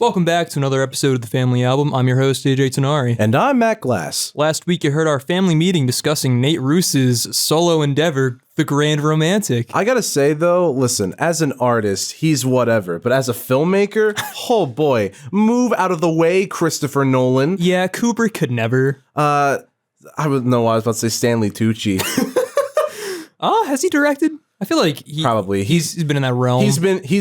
Welcome back to another episode of The Family Album. I'm your host, AJ Tenari. And I'm Matt Glass. Last week you heard our family meeting discussing Nate Ruess's solo endeavor, The Grand Romantic. I gotta say though, listen, as an artist, he's whatever. But as a filmmaker, oh boy, move out of the way, Christopher Nolan. Yeah, Kubrick could never. I would know I was about to say Stanley Tucci. Has he directed? I feel like Probably. He's been in that realm. He's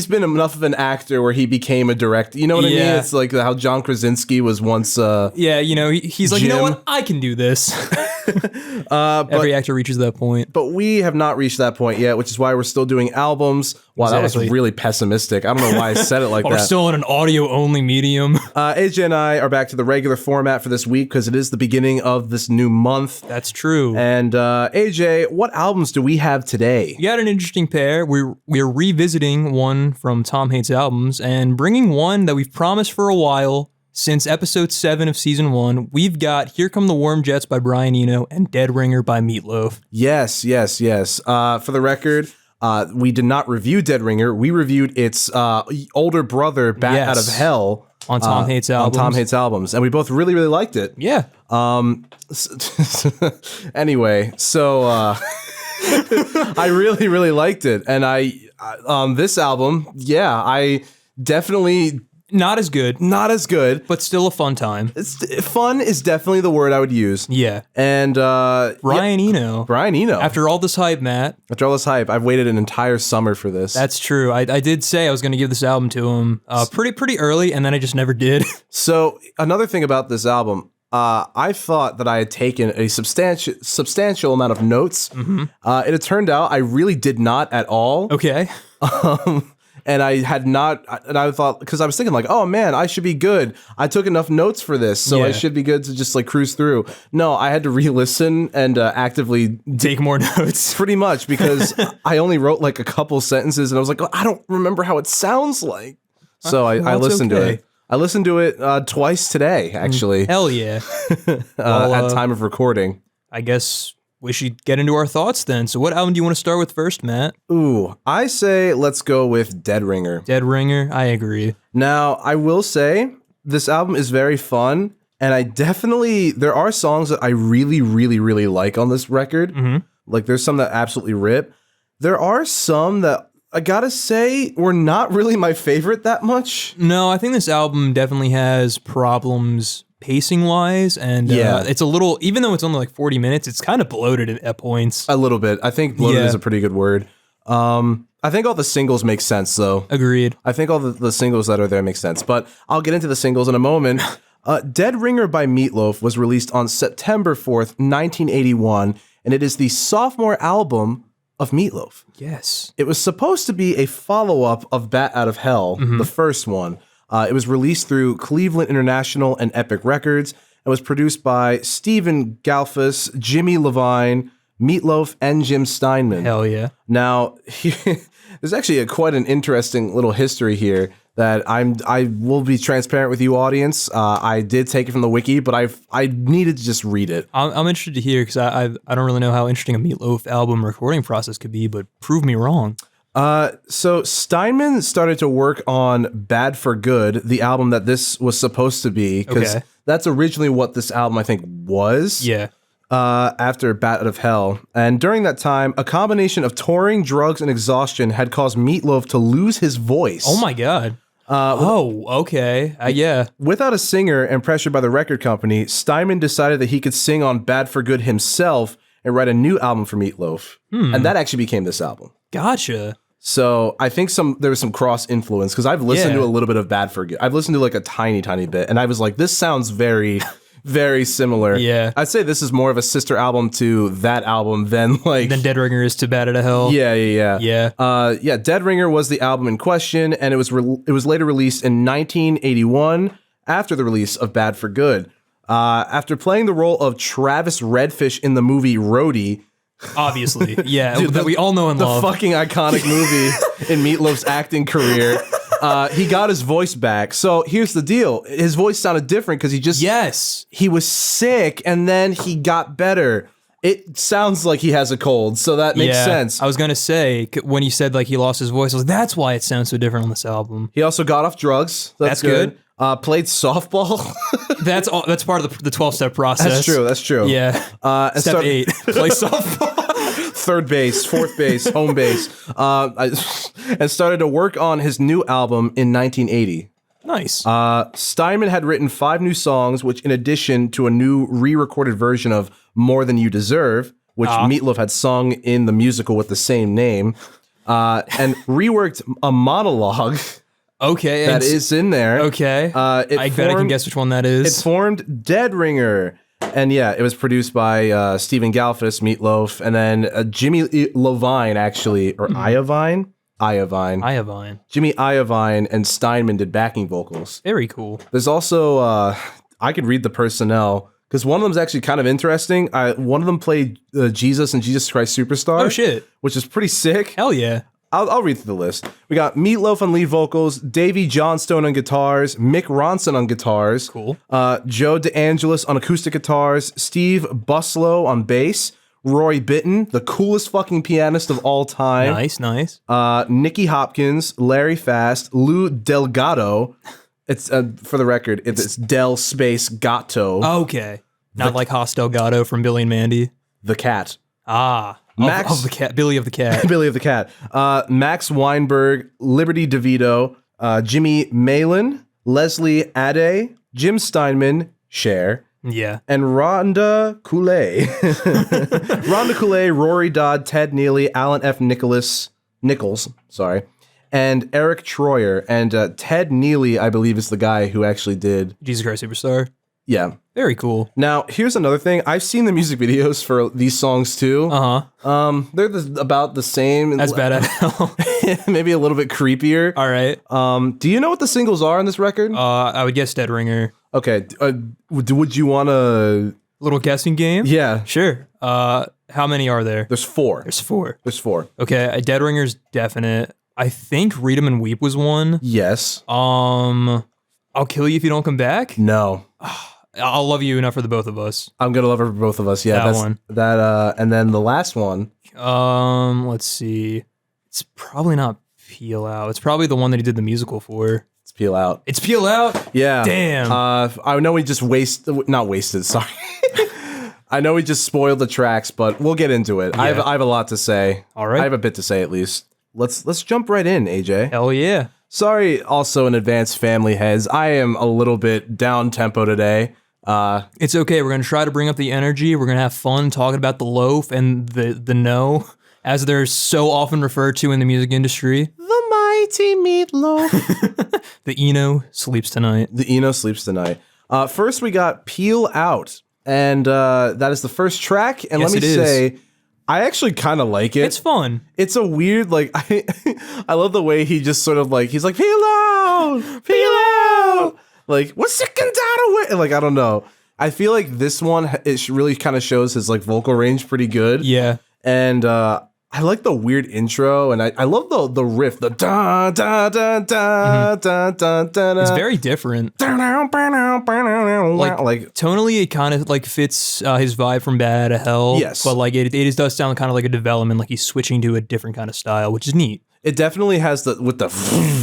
been enough of an actor where he became a director. You know what I mean? It's like how John Krasinski was once yeah, you know, he's like, Jim. you know what? I can do this. Every actor reaches that point. But we have not reached that point yet, which is why we're still doing albums. Wow, Exactly. That was really pessimistic. I don't know why I said it like that. We're still in an audio-only medium. AJ and I are back to the regular format for this week because it is the beginning of this new month. That's true. And AJ, what albums do we have today? We got an interesting pair. We're revisiting one from Tom Hates Albums and bringing one that we've promised for a while since episode 7 of season 1. We've got Here Come the Warm Jets by Brian Eno and Dead Ringer by Meat Loaf. Yes. For the record, we did not review Dead Ringer. We reviewed its older brother, Bat Out of Hell. On Tom Hates Albums. On Tom Hates Albums. And we both really, really liked it. Yeah. Anyway, so I really, really liked it. And this album, I definitely... Not as good, but still a fun time. Fun is definitely the word I would use. Yeah. And Brian Eno. After all this hype, Matt. I've waited an entire summer for this. That's true. I did say I was going to give this album to him pretty early, and then I just never did. So another thing about this album, I thought that I had taken a substantial amount of notes. Mm-hmm. It had turned out I really did not at all. Okay. And I had not, and I thought, because I was thinking like, oh man, I should be good. I took enough notes for this, so I should be good to just like cruise through. No, I had to re-listen and actively take more notes. Pretty much, because I only wrote like a couple sentences and I was like, oh, I don't remember how it sounds like. So I listened to it. I listened to it twice today, actually. Hell yeah. At time of recording. I guess we should get into our thoughts then. So what album do you want to start with first, Matt? Ooh, I say let's go with Dead Ringer. Dead Ringer, I agree. Now, I will say this album is very fun, and there are songs that I really, really, really like on this record. Mm-hmm. Like there's some that absolutely rip. There are some that I gotta say were not really my favorite that much. No, I think this album definitely has problems pacing-wise, and it's a little, even though it's only like 40 minutes, it's kind of bloated at points. A little bit. I think bloated is a pretty good word. I think all the singles make sense, though. Agreed. I think all the singles that are there make sense, but I'll get into the singles in a moment. Dead Ringer by Meat Loaf was released on September 4th, 1981, and it is the sophomore album of Meat Loaf. Yes. It was supposed to be a follow-up of Bat Out of Hell, the first one. It was released through Cleveland International and Epic Records and was produced by Stephen Galfus, Jimmy Levine, Meat Loaf, and Jim Steinman. Hell yeah. Now, there's actually quite an interesting little history here that I will be transparent with you, audience. I did take it from the wiki, but I needed to just read it. I'm interested to hear because I don't really know how interesting a Meat Loaf album recording process could be, but prove me wrong. So Steinman started to work on Bad for Good, the album that this was supposed to be, because that's originally what this album, I think, was. Yeah. After Bat Out of Hell. And during that time, a combination of touring, drugs, and exhaustion had caused Meat Loaf to lose his voice. Oh my God. Okay. Yeah. Without a singer and pressured by the record company, Steinman decided that he could sing on Bad for Good himself and write a new album for Meat Loaf. And that actually became this album. Gotcha. So I think there was some cross influence because I've listened to a little bit of Bad for Good. I've listened to like a tiny bit, and I was like, this sounds very, very similar. Yeah. I'd say this is more of a sister album to that album than Dead Ringer is to Bat Out of Hell. Yeah. Dead Ringer was the album in question, and it was later released in 1981 after the release of Bad for Good. After playing the role of Travis Redfish in the movie Roadie. Obviously, yeah, dude, that we all know and love. The fucking iconic movie in Meat Loaf's acting career. He got his voice back. So here's the deal. His voice sounded different because he was sick and then he got better. It sounds like he has a cold, so that makes sense. I was going to say, when you said like he lost his voice, I was like, that's why it sounds so different on this album. He also got off drugs. That's good. Played softball. That's part of the 12-step process. That's true. Yeah. Step 8, play softball. Third base, fourth base, home base. And started to work on his new album in 1980. Nice. Steinman had written 5 new songs, which in addition to a new re-recorded version of More Than You Deserve, which Meat Loaf had sung in the musical with the same name, and reworked a monologue. Okay. That is in there. Okay. I bet I can guess which one that is. It formed Dead Ringer. And yeah, it was produced by Stephen Galfus, Meat Loaf, and then Jimmy Iovine, actually, or Iovine? Iovine. Jimmy Iovine and Steinman did backing vocals. Very cool. There's also, I could read the personnel, because one of them's actually kind of interesting. One of them played Jesus and Jesus Christ Superstar. Oh, shit. Which is pretty sick. Hell yeah. I'll read through the list. We got Meat Loaf on lead vocals, Davey Johnstone on guitars, Mick Ronson on guitars, cool. Joe DeAngelis on acoustic guitars, Steve Buslow on bass, Roy Bitton, the coolest fucking pianist of all time. Nice. Nicky Hopkins, Larry Fast, Lou Delgado. It's for the record, it's Del Space Gatto. Okay. Not like Hoss Delgado from Billy and Mandy. The cat. Max of the cat, Billy of the cat. Billy of the cat. Max Weinberg, Liberty DeVito, Jimmy Malin, Leslie Ade, Jim Steinman, Cher. Yeah. And Rhonda Coulee. Rhonda Coulee, Rory Dodd, Ted Neely, Alan F. Nichols, and Eric Troyer. And Ted Neely, I believe, is the guy who actually did Jesus Christ Superstar. Yeah. Very cool. Now, here's another thing. I've seen the music videos for these songs too. They're about the same. That's bad at hell. Maybe a little bit creepier. All right. Do you know what the singles are on this record? I would guess Dead Ringer. Okay. Would you want a little guessing game? Yeah. Sure. How many are there? There's 4. There's 4. Okay. Dead Ringer's definite. I think Read 'Em and Weep was one. Yes. I'll Kill You If You Don't Come Back? No. I'll Love You Enough for the Both of Us. I'm gonna love her for both of us. Yeah, that one. And then the last one. Let's see. It's probably not Peel Out. It's probably the one that he did the musical for. It's Peel Out. It's Peel Out? Yeah. Damn. I know we just not wasted. Sorry. I know we just spoiled the tracks, but we'll get into it. Yeah. I have a lot to say. All right. I have a bit to say at least. Let's jump right in, AJ. Hell yeah. Sorry, also in advance, family heads. I am a little bit down tempo today. It's okay. We're going to try to bring up the energy. We're going to have fun talking about the loaf and the no, as they're so often referred to in the music industry. The mighty Meat Loaf. The Eno sleeps tonight. First, we got Peel Out. And that is the first track. And yes, let me say, I actually kind of like it. It's fun. It's a weird, like, I love the way he just sort of like, he's like, Peel out. Like, what's sticking down away? Like, I don't know. I feel like this one, it really kind of shows his like vocal range pretty good. Yeah. And I like the weird intro, and I love the riff, the da da da da da da da. It's very different. Like tonally, it kind of like fits his vibe from Bad to Hell. Yes, but like it does sound kind of like a development, like he's switching to a different kind of style, which is neat. It definitely has the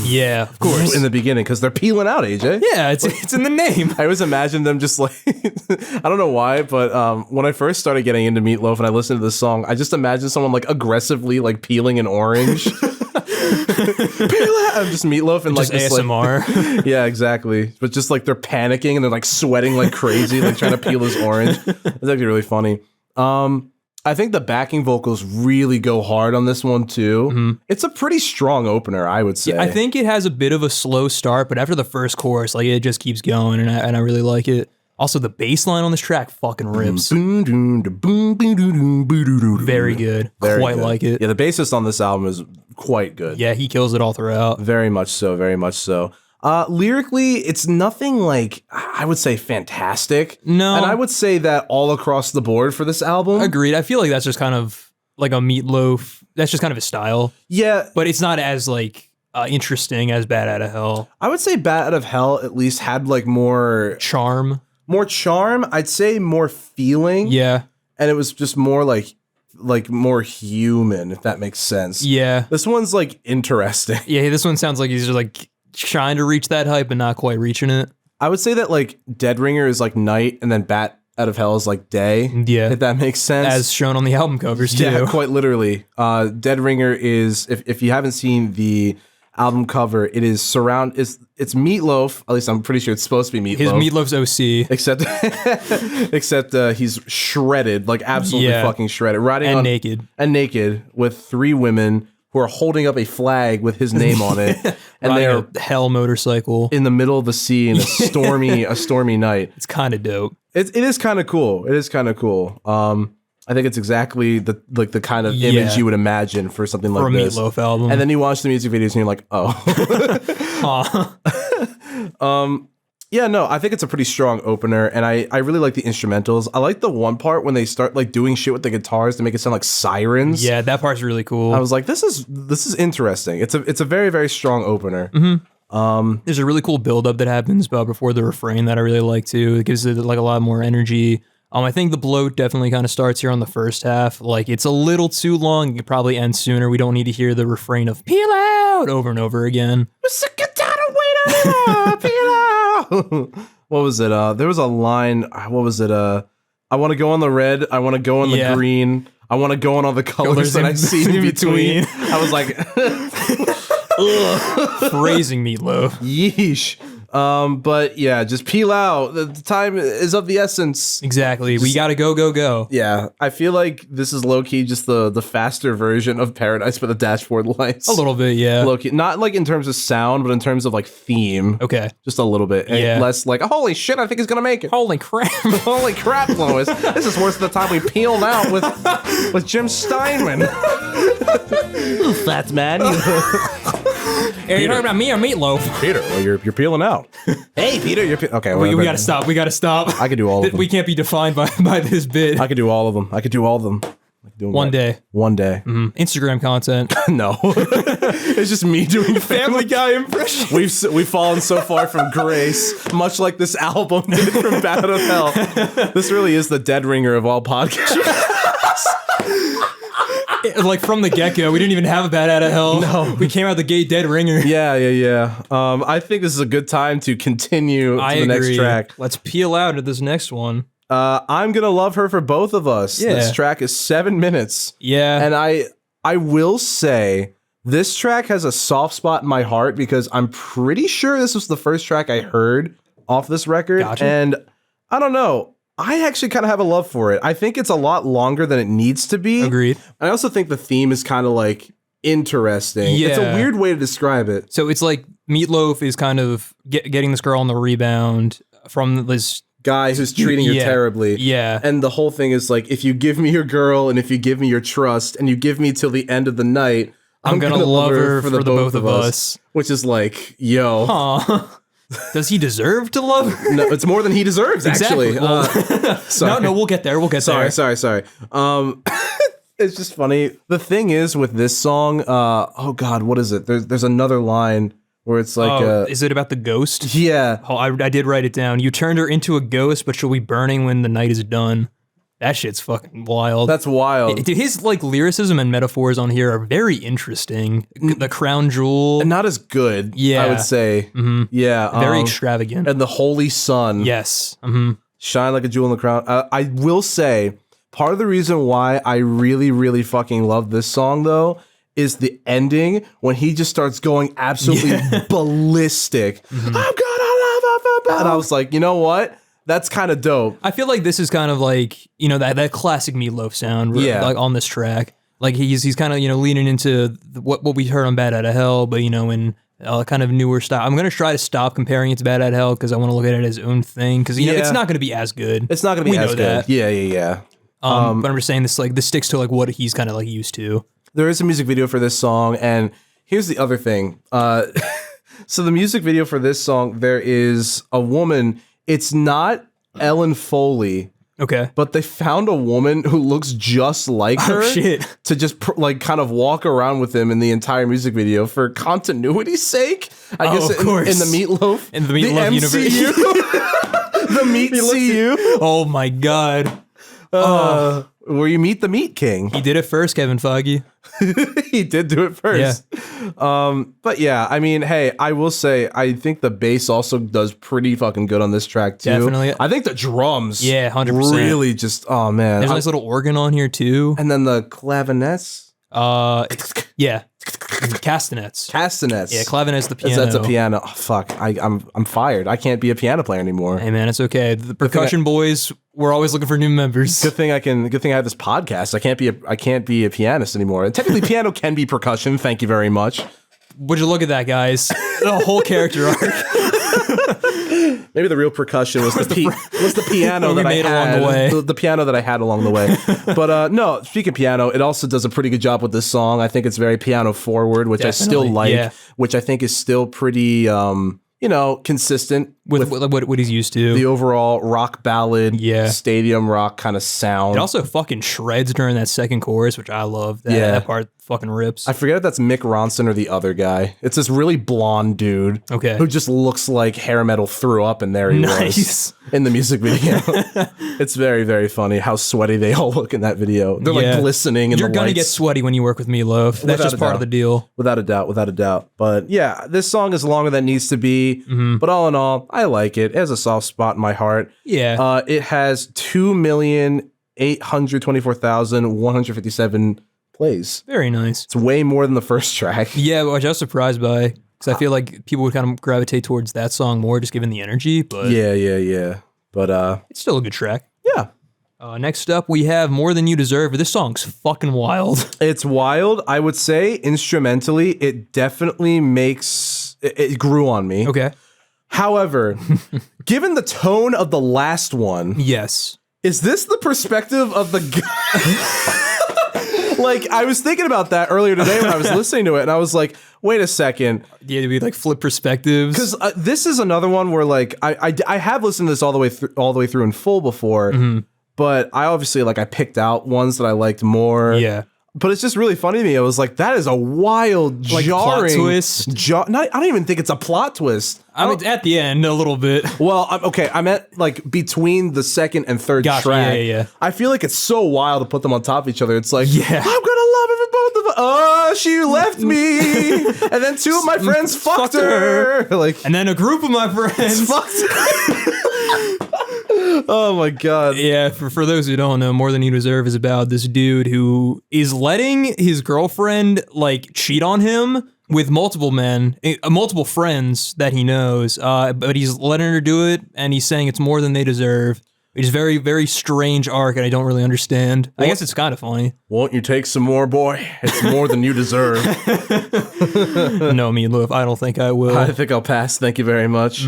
yeah, of course, in the beginning because they're peeling out, AJ. Yeah, it's in the name. I always imagine them just like I don't know why, but when I first started getting into Meat Loaf and I listened to this song, I just imagined someone like aggressively like peeling an orange. Peel out! I'm just Meat Loaf and just like this, ASMR. Like, yeah, exactly. But just like they're panicking and they're like sweating like crazy, like trying to peel this orange. It's actually really funny. I think the backing vocals really go hard on this one too. Mm-hmm. It's a pretty strong opener, I would say. Yeah, I think it has a bit of a slow start, but after the first chorus, like it just keeps going, and I really like it. Also, the bass line on this track fucking rips. Very good. Quite like it. Yeah, the bassist on this album is quite good. Yeah, he kills it all throughout. Very much so, very much so. Lyrically, it's nothing like, I would say, fantastic. No. And I would say that all across the board for this album. Agreed. I feel like that's just kind of like a Meat Loaf. That's just kind of his style. Yeah. But it's not as like interesting as Bad Out of Hell. I would say Bad Out of Hell at least had like more charm. I'd say more feeling. Yeah. And it was just more like more human, if that makes sense. Yeah. This one's like interesting. Yeah, this one sounds like he's just like trying to reach that height, but not quite reaching it. I would say that like Dead Ringer is like night, and then Bat Out of Hell is like day. Yeah, if that makes sense. As shown on the album covers too. Yeah, quite literally. Dead Ringer is if you haven't seen the album cover, it is it's Meat Loaf. At least I'm pretty sure it's supposed to be Meat Loaf. His Meat Loaf's OC. Except he's shredded, like absolutely fucking shredded. Naked with 3 women who are holding up a flag with his name on it, and they're a hell motorcycle in the middle of the sea in a stormy night. It's kind of dope. It is kind of cool. It is kind of cool. I think it's exactly the kind of image you would imagine for something like this. For a Meat Loaf album. And then you watch the music videos and you're like, oh. Yeah, no, I think it's a pretty strong opener, and I really like the instrumentals. I like the one part when they start like doing shit with the guitars to make it sound like sirens. Yeah, that part's really cool. I was like, this is interesting. It's a very, very strong opener. There's a really cool build-up that happens before the refrain that I really like too. It gives it like a lot more energy. I think the bloat definitely kind of starts here on the first half. Like, it's a little too long. It could probably end sooner. We don't need to hear the refrain of "peel out" over and over again. What was it? There was a line. What was it? I want to go on the red. I want to go on the green. I want to go on all the colors that I see in between. I was like, phrasing Meat Loaf. Yeesh. But yeah, just peel out. The time is of the essence. Exactly. We gotta go. Yeah, I feel like this is low key just the faster version of Paradise by the Dashboard Lights. A little bit, yeah. Low key, not like in terms of sound, but in terms of like theme. Okay, just a little bit. And less like, holy shit, I think he's gonna make it. Holy crap, holy crap, Lois. This is worse than the time we peeled out with Jim Steinman. Fat man. Are you talking about me or Meat Loaf? Peter, well, you're peeling out. Hey, Peter, you're okay. Well, we gotta stop. We gotta stop. I can do all of them. We can't be defined by this bit. I can do all of them. One day. Instagram content. No, it's just me doing Family Guy impression. We've fallen so far from grace, much like this album did from Bat Out of Hell. This really is the Dead Ringer of all podcasts. Like from the get-go, we didn't even have a Bat Out of Hell. No. We came out the gate Dead Ringer. Yeah. I think this is a good time to continue to the next track. Let's peel out at this next one. I'm Gonna Love Her for Both of Us. Yeah. This track is 7 minutes. Yeah. And I will say, this track has a soft spot in my heart because I'm pretty sure this was the first track I heard off this record. Gotcha. And I don't know. I actually kind of have a love for it. I think it's a lot longer than it needs to be. Agreed. I also think the theme is kind of like interesting. Yeah. It's a weird way to describe it. So it's like Meat Loaf is kind of getting this girl on the rebound from this guy who's treating her terribly. Yeah. And the whole thing is like, if you give me your girl and if you give me your trust and you give me till the end of the night, I'm gonna love her for the both of us. Which is like, yo. Huh. Does he deserve to love her? No, it's more than he deserves, actually. Well, no, we'll get there. Sorry. It's just funny. The thing is with this song, oh God, what is it? There's another line where it's like... is it about the ghost? Yeah. Oh, I did write it down. You turned her into a ghost, but she'll be burning when the night is done. That shit's fucking wild. That's wild. His like lyricism and metaphors on here are very interesting. The crown jewel. And not as good, I would say. Mm-hmm. Yeah. Very extravagant. And the holy sun. Yes. Mm-hmm. Shine like a jewel in the crown. I will say, part of the reason why I really, really fucking love this song, though, is the ending when he just starts going absolutely ballistic. Mm-hmm. I'm gonna love her. And I was like, you know what? That's kind of dope. I feel like this is kind of like, that classic Meat Loaf sound like on this track. Like he's kind of, leaning into what we heard on Bat Out of Hell, but, in kind of newer style. I'm going to try to stop comparing it to Bat Out of Hell because I want to look at it as its own thing because, it's not going to be as good. It's not going to be as good. That. Yeah. But I'm just saying this sticks to like what he's kind of like used to. There is a music video for this song, and here's the other thing. So the music video for this song, there is a woman. It's not Ellen Foley. Okay. But they found a woman who looks just like her to just kind of walk around with him in the entire music video for continuity's sake. I guess in the Meat Loaf. In the Meat Loaf universe. The Meat CU. Oh my God. where you meet the Meat King. He did it first, Kevin Feige. He did do it first. Yeah. But yeah, I mean, hey, I will say, I think the bass also does pretty fucking good on this track too. Definitely. I think the drums, 100%. really just, oh man. There's a nice little organ on here too. And then the clavinets. Yeah. Castanets. Yeah, clavinet's the piano. That's a piano. Oh, fuck, I'm fired. I can't be a piano player anymore. Hey man, it's okay. The percussion boys, we're always looking for new members. Good thing I have this podcast. I can't be a pianist anymore. And technically, piano can be percussion. Thank you very much. Would you look at that, guys? The whole character arc. Maybe the real percussion was the piano that I had along the way. The piano that I had along the way. But no, speaking of piano, it also does a pretty good job with this song. I think it's very piano forward, which I still like, which I think is still pretty consistent with what he's used to. The overall rock ballad, stadium rock kind of sound. It also fucking shreds during that second chorus, which I love. That part fucking rips. I forget if that's Mick Ronson or the other guy. It's this really blonde dude who just looks like hair metal threw up, and there he was in the music video. It's very, very funny how sweaty they all look in that video. They're like glistening in the lights. You're gonna get sweaty when you work with Meat Loaf. That's just part of the deal. Without a doubt. But yeah, this song is longer than it needs to be. But all in all, I like it. It has a soft spot in my heart. Yeah. It has 2,824,157 plays. Very nice. It's way more than the first track. Yeah, which I was surprised by, because I feel like people would kind of gravitate towards that song more, just given the energy. But yeah. But it's still a good track. Yeah. Next up, we have More Than You Deserve. This song's fucking wild. It's wild. I would say instrumentally, it definitely makes it grew on me. Okay. However, given the tone of the last one, yes, is this the perspective of the guy? Like, I was thinking about that earlier today when I was listening to it, and I was like, wait a second. Yeah, to be like flip perspectives. Because this is another one where, like, I have listened to this all the way through in full before, but I obviously, like, I picked out ones that I liked more. Yeah. But it's just really funny to me. I was like, that is a wild, like, jarring plot twist. I don't even think it's a plot twist. I mean, at the end, a little bit. Well, okay, I meant like between the second and third track. Yeah. I feel like it's so wild to put them on top of each other. It's like, I'm gonna love every both of them. Oh, she left me, and then two of my friends fucked her. Like, and then a group of my friends fucked her. Oh my god. Yeah, for those who don't know, More Than You Deserve is about this dude who is letting his girlfriend like cheat on him with multiple men, multiple friends that he knows, but he's letting her do it, and he's saying it's more than they deserve. It's very, very strange arc, and I don't really understand. I guess it's kind of funny. Won't you take some more, boy? It's more than you deserve. No, Meat Loaf, I don't think I will. I think I'll pass. Thank you very much.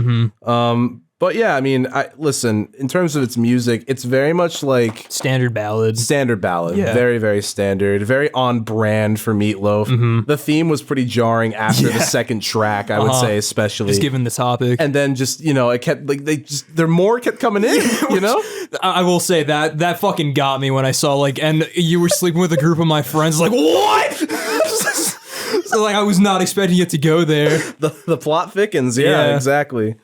But yeah, I mean, listen, in terms of its music, it's very much like standard ballad. Yeah. Very, very standard. Very on brand for Meat Loaf. The theme was pretty jarring after the second track, I would say, especially. Just given the topic. And then just, it kept, like, their more kept coming in, I will say that fucking got me when I saw, like, and you were sleeping with a group of my friends, like, what? So, like, I was not expecting it to go there. The plot thickens, yeah. Exactly.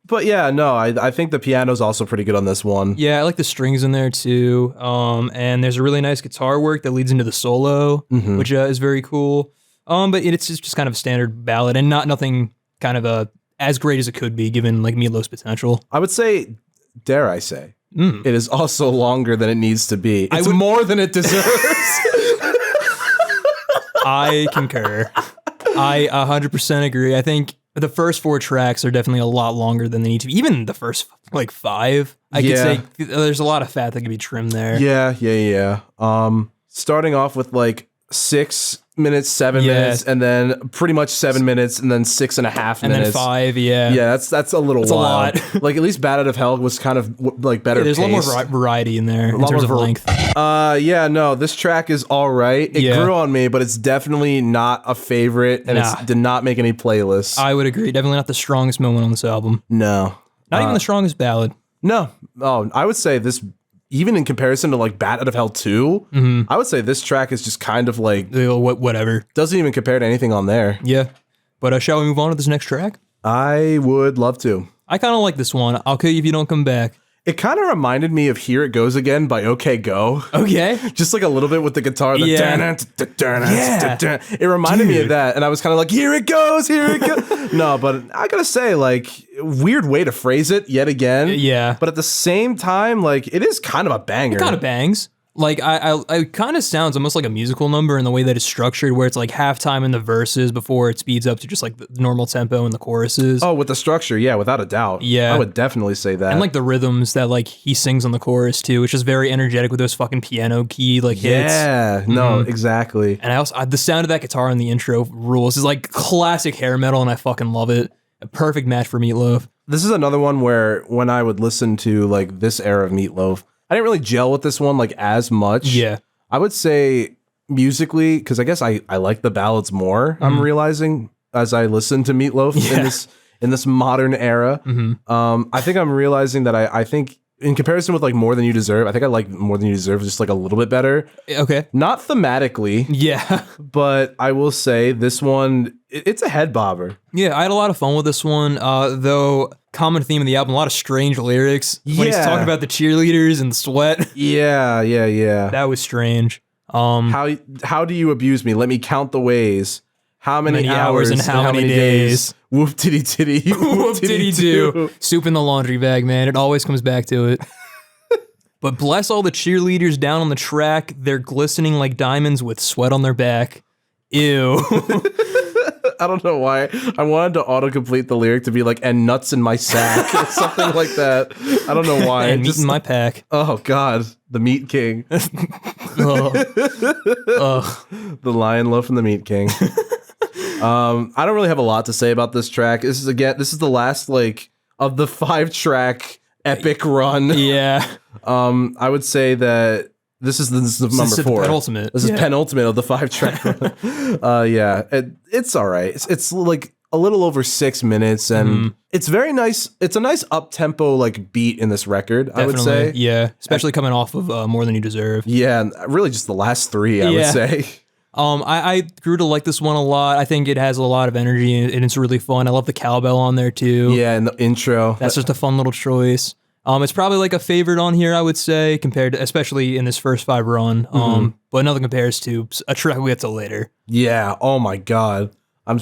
But yeah, no, I think the piano's also pretty good on this one. Yeah, I like the strings in there too. And there's a really nice guitar work that leads into the solo, which is very cool. But it's just kind of a standard ballad and nothing kind of as great as it could be given like Meat Loaf's potential. I would say, dare I say, it is also longer than it needs to be. It's more than it deserves. I concur. I 100% agree. I think the first 4 tracks are definitely a lot longer than they need to be. Even the first, like, 5, I could say there's a lot of fat that could be trimmed there. Yeah. Starting off with, like, 6 minutes, 7 minutes, and then pretty much 7 minutes, and then 6.5 minutes. And then 5, Yeah, that's a little wild. That's a lot. Like, at least Bat Out of Hell was kind of, like, better there's paced. a lot more variety in there in terms of length. Yeah, no, this track is all right. It grew on me, but it's definitely not a favorite, and it did not make any playlists. I would agree. Definitely not the strongest moment on this album. No. Not even the strongest ballad. No. Oh, I would say this, even in comparison to like Bat Out of Hell 2, I would say this track is just kind of like whatever. Doesn't even compare to anything on there. Yeah. But shall we move on to this next track? I would love to. I kind of like this one. I'll kill you if you don't come back. It kind of reminded me of Here It Goes Again by OK Go. Okay. Just like a little bit with the guitar. It reminded me of that. And I was kind of like, here it goes. No, but I gotta say, like, weird way to phrase it yet again. Yeah. But at the same time, like, it is kind of a banger. It kind of bangs. Like, it kind of sounds almost like a musical number in the way that it's structured, where it's like halftime in the verses before it speeds up to just like the normal tempo in the choruses. Oh, with the structure, yeah, without a doubt. Yeah. I would definitely say that. And like the rhythms that like he sings on the chorus too, which is very energetic with those fucking piano key like hits. Yeah, no, exactly. And I also, the sound of that guitar in the intro rules. Is like classic hair metal, and I fucking love it. A perfect match for Meat Loaf. This is another one where when I would listen to like this era of Meat Loaf, I didn't really gel with this one like as much. Yeah. I would say musically, because I guess I like the ballads more, I'm realizing as I listen to Meat Loaf in this modern era. I think I'm realizing that I think in comparison with like More Than You Deserve, I think I like More Than You Deserve just like a little bit better. Okay. Not thematically. Yeah. But I will say this one, it's a head bobber. Yeah, I had a lot of fun with this one, though common theme of the album, a lot of strange lyrics. When he's talking about the cheerleaders and the sweat. Yeah. That was strange. How do you abuse me? Let me count the ways. How many hours and how many days? Whoop titty titty. Whoop titty do. Soup in the laundry bag, man. It always comes back to it. But bless all the cheerleaders down on the track. They're glistening like diamonds with sweat on their back. Ew. I don't know why. I wanted to autocomplete the lyric to be like, and nuts in my sack or something like that. I don't know why. And meat in my pack. Oh, God. The Meat King. The Lion Loaf and the Meat King. I don't really have a lot to say about this track. This is the last like of the 5-track epic run. Yeah. I would say that this is number 4. Penultimate. This is penultimate of the 5-track run. Yeah, it's all right. It's like a little over 6 minutes, and it's very nice. It's a nice up-tempo like beat in this record, definitely, I would say. Yeah, especially coming off of More Than You Deserve. Yeah, and really just the last 3, I would say. I grew to like this one a lot. I think it has a lot of energy, and it's really fun. I love the cowbell on there too. Yeah, and the intro. That's just a fun little choice. It's probably like a favorite on here, I would say, compared to, especially in this first 5 run. But nothing compares to a track we get to later. Yeah. Oh my God. I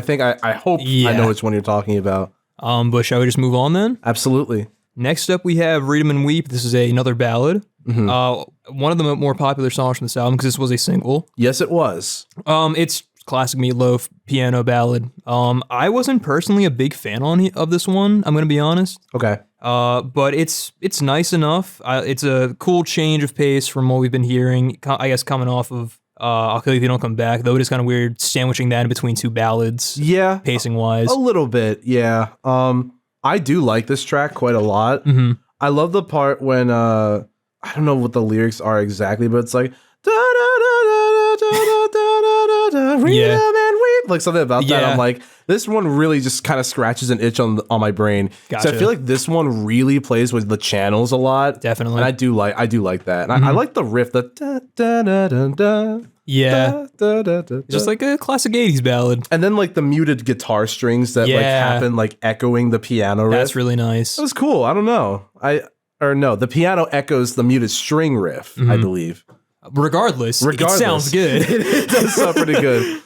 think I hope I know which one you're talking about. But shall we just move on then? Absolutely. Next up, we have Read 'Em and Weep. This is another ballad. One of the more popular songs from this album because this was a single. Yes, it was. It's classic Meat Loaf piano ballad. I wasn't personally a big fan of this one. I'm gonna be honest. Okay. But it's nice enough. It's a cool change of pace from what we've been hearing. I guess coming off of I'll Kill You If You Don't Come Back. Though it is kind of weird sandwiching that in between 2 ballads. Yeah, pacing wise, a little bit. Yeah. I do like this track quite a lot. I love the part when I don't know what the lyrics are exactly, but it's like da da da da da da da da. Read 'em and weep, like something about that. I'm like, this one really just kind of scratches an itch on my brain. Gotcha. So I feel like this one really plays with the channels a lot. Definitely, and I do like that. And I like the riff. The da da da da da. Yeah, just like a classic 80s ballad. And then like the muted guitar strings that like happen like echoing the piano riff. That's really nice. That was cool. I don't know. The piano echoes the muted string riff, I believe. Regardless, it sounds good. It does sound pretty good.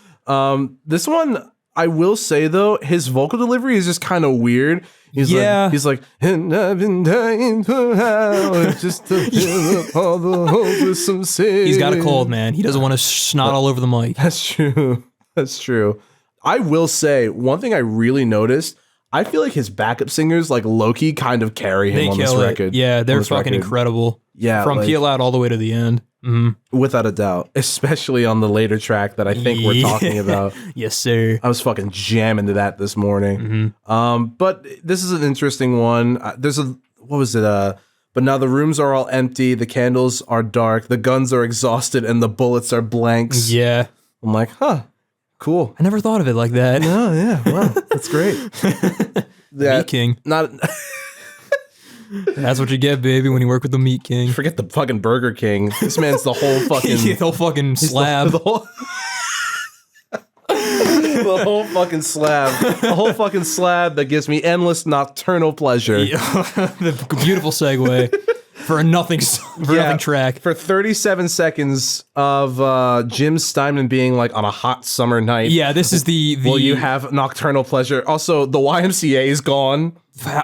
This one, I will say though, his vocal delivery is just kind of weird. He's like, and I've been dying for hours just to fill up all the holes with some sin. He's got a cold, man. He doesn't want to snot all over the mic. That's true. That's true. I will say, one thing I really noticed, I feel like his backup singers, like Loki, kind of carry him on this record. Yeah, they're fucking incredible. Yeah. From Peel Out all the way to the end. Without a doubt. Especially on the later track that I think we're talking about. Yes, sir. I was fucking jamming to that this morning. But this is an interesting one. What was it? But now the rooms are all empty, the candles are dark, the guns are exhausted, and the bullets are blanks. Yeah. I'm like, huh, cool. I never thought of it like that. Oh, yeah. Wow, that's great. Meat King. That's what you get, baby, when you work with the Meat King. Forget the fucking Burger King. This man's the whole fucking... the whole fucking slab. The The whole fucking slab. The whole fucking slab that gives me endless nocturnal pleasure. The beautiful segue for a nothing track. For 37 seconds of Jim Steinman being like on a hot summer night. Yeah, this is the Will you have nocturnal pleasure? Also, the YMCA is gone.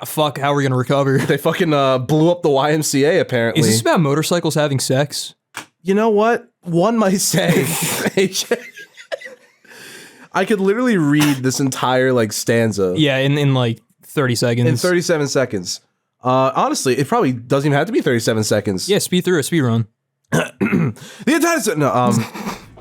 Fuck, how are we gonna recover? They fucking blew up the YMCA, apparently. Is this about motorcycles having sex? You know what? One might say, I could literally read this entire like stanza. Yeah, in like 30 seconds. In 37 seconds. Honestly, it probably doesn't even have to be 37 seconds. Yeah, speed run. The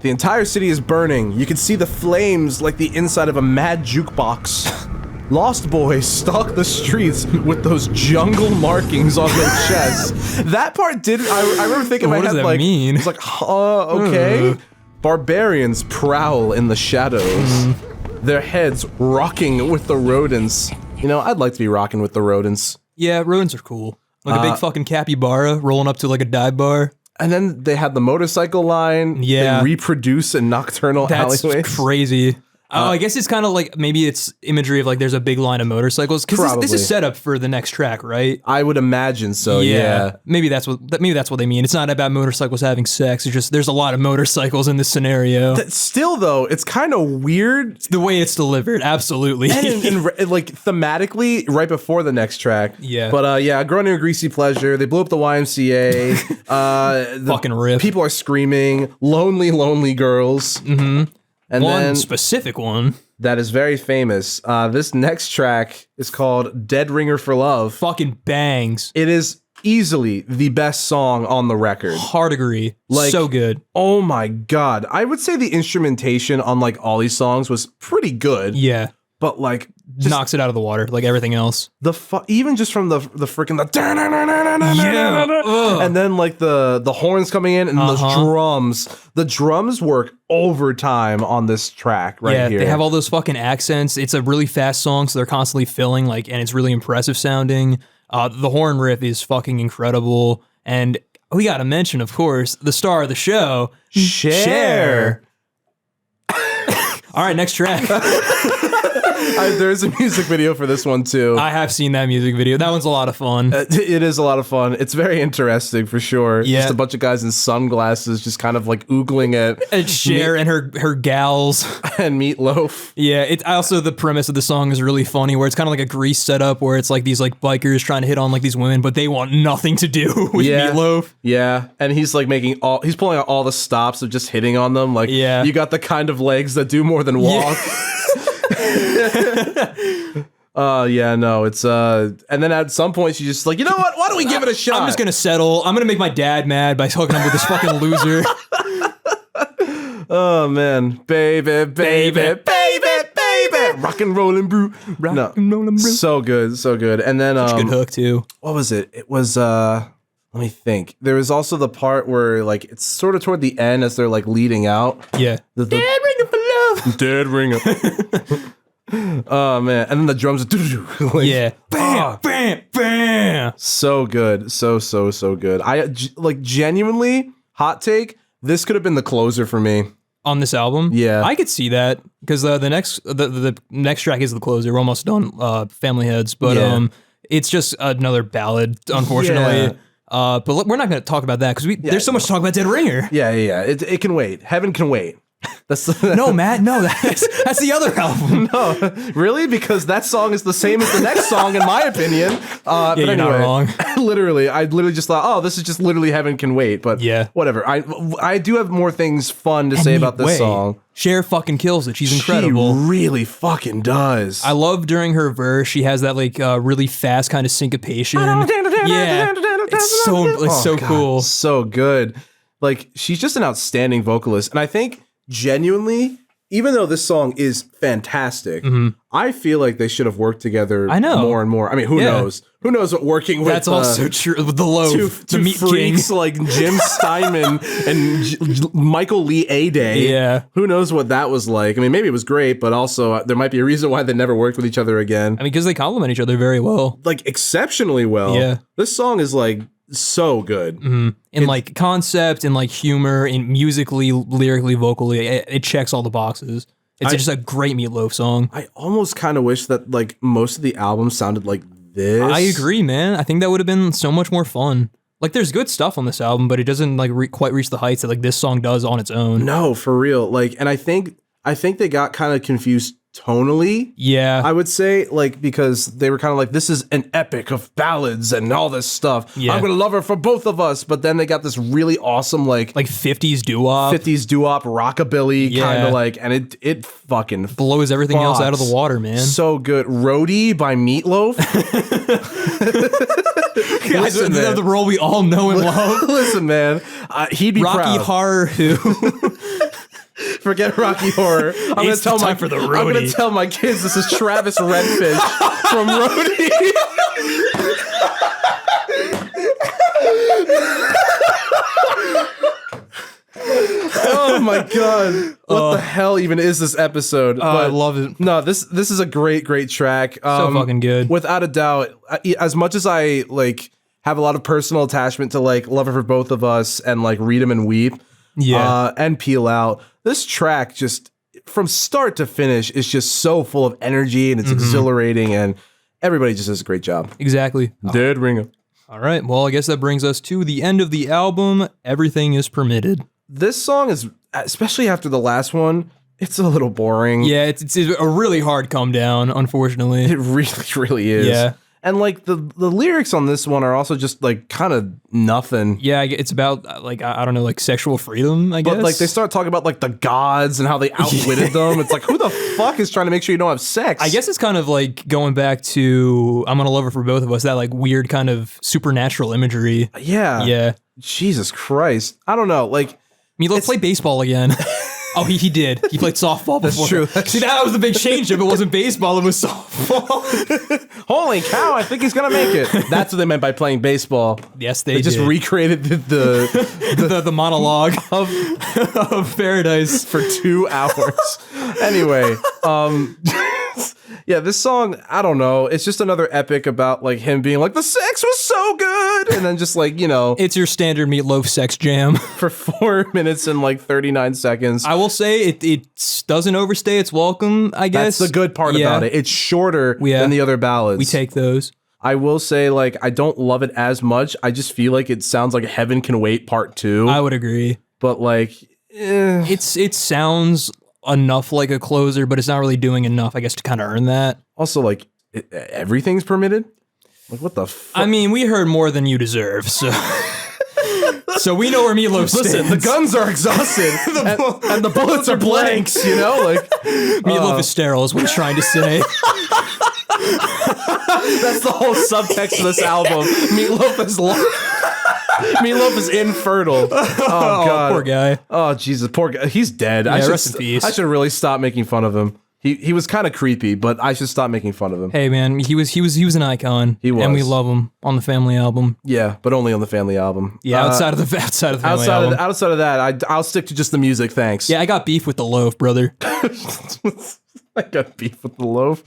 entire city is burning. You can see the flames like the inside of a mad jukebox. Lost boys stalk the streets with those jungle markings on their chests. That part didn't. I remember thinking in my head, what does that like, mean? It's like, okay. Barbarians prowl in the shadows, their heads rocking with the rodents. You know, I'd like to be rocking with the rodents. Yeah, rodents are cool. Like a big fucking capybara rolling up to like a dive bar. And then they had the motorcycle line. Yeah. They reproduce in nocturnal alleyways. That's crazy. I guess it's kind of like, maybe it's imagery of like there's a big line of motorcycles. Because this is set up for the next track, right? I would imagine so, yeah. Maybe that's what they mean. It's not about motorcycles having sex. It's just there's a lot of motorcycles in this scenario. Still, though, it's kind of weird. The way it's delivered, absolutely. And like thematically, right before the next track. Yeah. But yeah, Growing a Greasy Pleasure. They blew up the YMCA. Fucking rip. People are screaming. Lonely, lonely girls. Mm-hmm. And one specific one that is very famous. This next track is called Dead Ringer for Love. Fucking bangs. It is easily the best song on the record. Hard agree. Like, so good. Oh my God. I would say the instrumentation on like all these songs was pretty good. Yeah. But like knocks it out of the water like everything else. Even just from the freaking and then like the horns coming in and those drums. The drums work overtime on this track right here. They have all those fucking accents. It's a really fast song, so they're constantly filling and it's really impressive sounding. The horn riff is fucking incredible, and we got to mention, of course, the star of the show, Cher. All right, next track. There's a music video for this one too. I have seen that music video. That one's a lot of fun. It is a lot of fun. It's very interesting for sure. Yeah. Just a bunch of guys in sunglasses just kind of like oogling at and Cher and her gals. And Meat Loaf. Yeah, also the premise of the song is really funny, where it's kind of like a Grease setup where it's like these like bikers trying to hit on like these women, but they want nothing to do with Meat Loaf. Yeah, and he's like he's pulling out all the stops of just hitting on them. Like, you got the kind of legs that do more than walk. It's and then at some point she's just like, you know what? Why don't we give it a shot? I'm just gonna settle. I'm gonna make my dad mad by hooking up with this fucking loser. Oh man, baby, rock and rollin' brew, so good. And then such a good hook too. What was it? It was let me think. There was also the part where like it's sort of toward the end as they're like leading out. Yeah, the Dead Ringer for Love. Dead Ringer. Oh man, and then the drums bam, bam, bam. So good, so good. I like genuinely hot take, this could have been the closer for me on this album. Yeah, I could see that because the next track is the closer. We're almost done, Family Heads, but it's just another ballad, unfortunately. But we're not going to talk about that because there's so much to talk about Dead Ringer. Yeah. It can wait. Heaven can wait. No, Matt. No, that's the other album. No, really, because that song is the same as the next song, in my opinion. But you're anyway, not wrong. I literally just thought, oh, this is just literally Heaven Can Wait. But whatever. I do have more things fun to say about this song. Cher fucking kills it. She's incredible. She really fucking does. I love during her verse, she has that like really fast kind of syncopation. Yeah, it's so cool. So good. Like, she's just an outstanding vocalist, and I think genuinely, even though this song is fantastic, I feel like they should have worked together more and more. I mean, who knows? Who knows what working with that's also true. With the Loaf, two meat freaks like Jim Steinman and Michael Lee A-Day. Yeah. Who knows what that was like? I mean, maybe it was great, but also there might be a reason why they never worked with each other again. I mean, because they complement each other very well. Like, exceptionally well. Yeah. This song is like so good. In like concept, in like humor, in musically, lyrically, vocally, it checks all the boxes. It's just a great Meat Loaf song. I almost kind of wish that like most of the album sounded like this. I agree, man. I think that would have been so much more fun. Like, there's good stuff on this album, but it doesn't like quite reach the heights that like this song does on its own. No, for real. Like, and I think they got kind of confused tonally. Yeah. I would say, like, because they were kind of like, this is an epic of ballads and all this stuff. Yeah. I'm gonna love her for both of us. But then they got this really awesome like 50s doo-wop. 50s doo-wop rockabilly kind of like, and it fucking blows everything else out of the water, man. So good. Roadie by Meat Loaf. Listen, the role we all know and love. Listen, man, he'd be Rocky proud. Horror Who. Forget Rocky Horror. I'm gonna tell I'm gonna tell my kids this is Travis Redfish from Roadie. Oh my god! What the hell even is this episode? I love it. No, this is a great track. So fucking good. Without a doubt. As much as I like have a lot of personal attachment to like Love It For Both of Us and like Read 'Em and Weep, and Peel Out, this track just from start to finish is just so full of energy and it's exhilarating and everybody just does a great job. Exactly. Dead ringer. All right. Well, I guess that brings us to the end of the album. Everything is Permitted. This song is, especially after the last one, it's a little boring. Yeah, it's a really hard come down, unfortunately. It really is. Yeah. And like the lyrics on this one are also just like kind of nothing. Yeah, it's about like, I don't know, like sexual freedom, I guess. But like they start talking about like the gods and how they outwitted them. It's like, who the fuck is trying to make sure you don't have sex? I guess it's kind of like going back to I'm Gonna Love Her For Both of Us, that like weird kind of supernatural imagery. Yeah. Yeah. Jesus Christ. I don't know. Like, Meat Loaf played baseball again. Oh, he did. He played softball before. That's true. See, that was the big change. If it wasn't baseball, it was softball. Holy cow, I think he's going to make it. That's what they meant by playing baseball. Yes, they just did. Recreated the monologue of Paradise for 2 hours. Anyway, yeah, this song, I don't know. It's just another epic about like him being like, the sex was so good. And then just like, you know. It's your standard Meat Loaf sex jam. For 4 minutes and like 39 seconds. I will say it doesn't overstay its welcome, I guess. That's the good part about it. It's shorter than the other ballads. We take those. I will say, like, I don't love it as much. I just feel like it sounds like Heaven Can Wait Part 2. I would agree. But like, it sounds enough like a closer, but it's not really doing enough, I guess, to kind of earn that. Also, like, everything's permitted? Like, what the fuck? I mean, we heard more than you deserve, so... So we know where Meat Loaf stands. Listen, the guns are exhausted, and the bullets are blanks, you know? Like, Meat Loaf is sterile is what he's trying to say. That's the whole subtext of this album. Meat Loaf is infertile. Oh, God. Poor guy. Oh, Jesus, poor guy. He's dead. Yeah, rest in peace. I should really stop making fun of him. He was kind of creepy, but I should stop making fun of him. Hey man, he was an icon. He was, and we love him on the Family album. Yeah, but only on the Family album. Yeah, outside of the Family album. Outside of that, I'll stick to just the music. Thanks. Yeah, I got beef with the Loaf, brother. I got beef with the Loaf.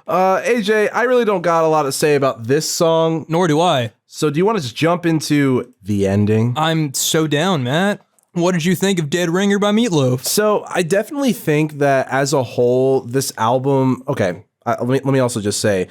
AJ, I really don't got a lot to say about this song. Nor do I. So do you want to just jump into the ending? I'm so down, Matt. What did you think of Dead Ringer by Meat Loaf? So I definitely think that as a whole, this album, okay, let me also just say,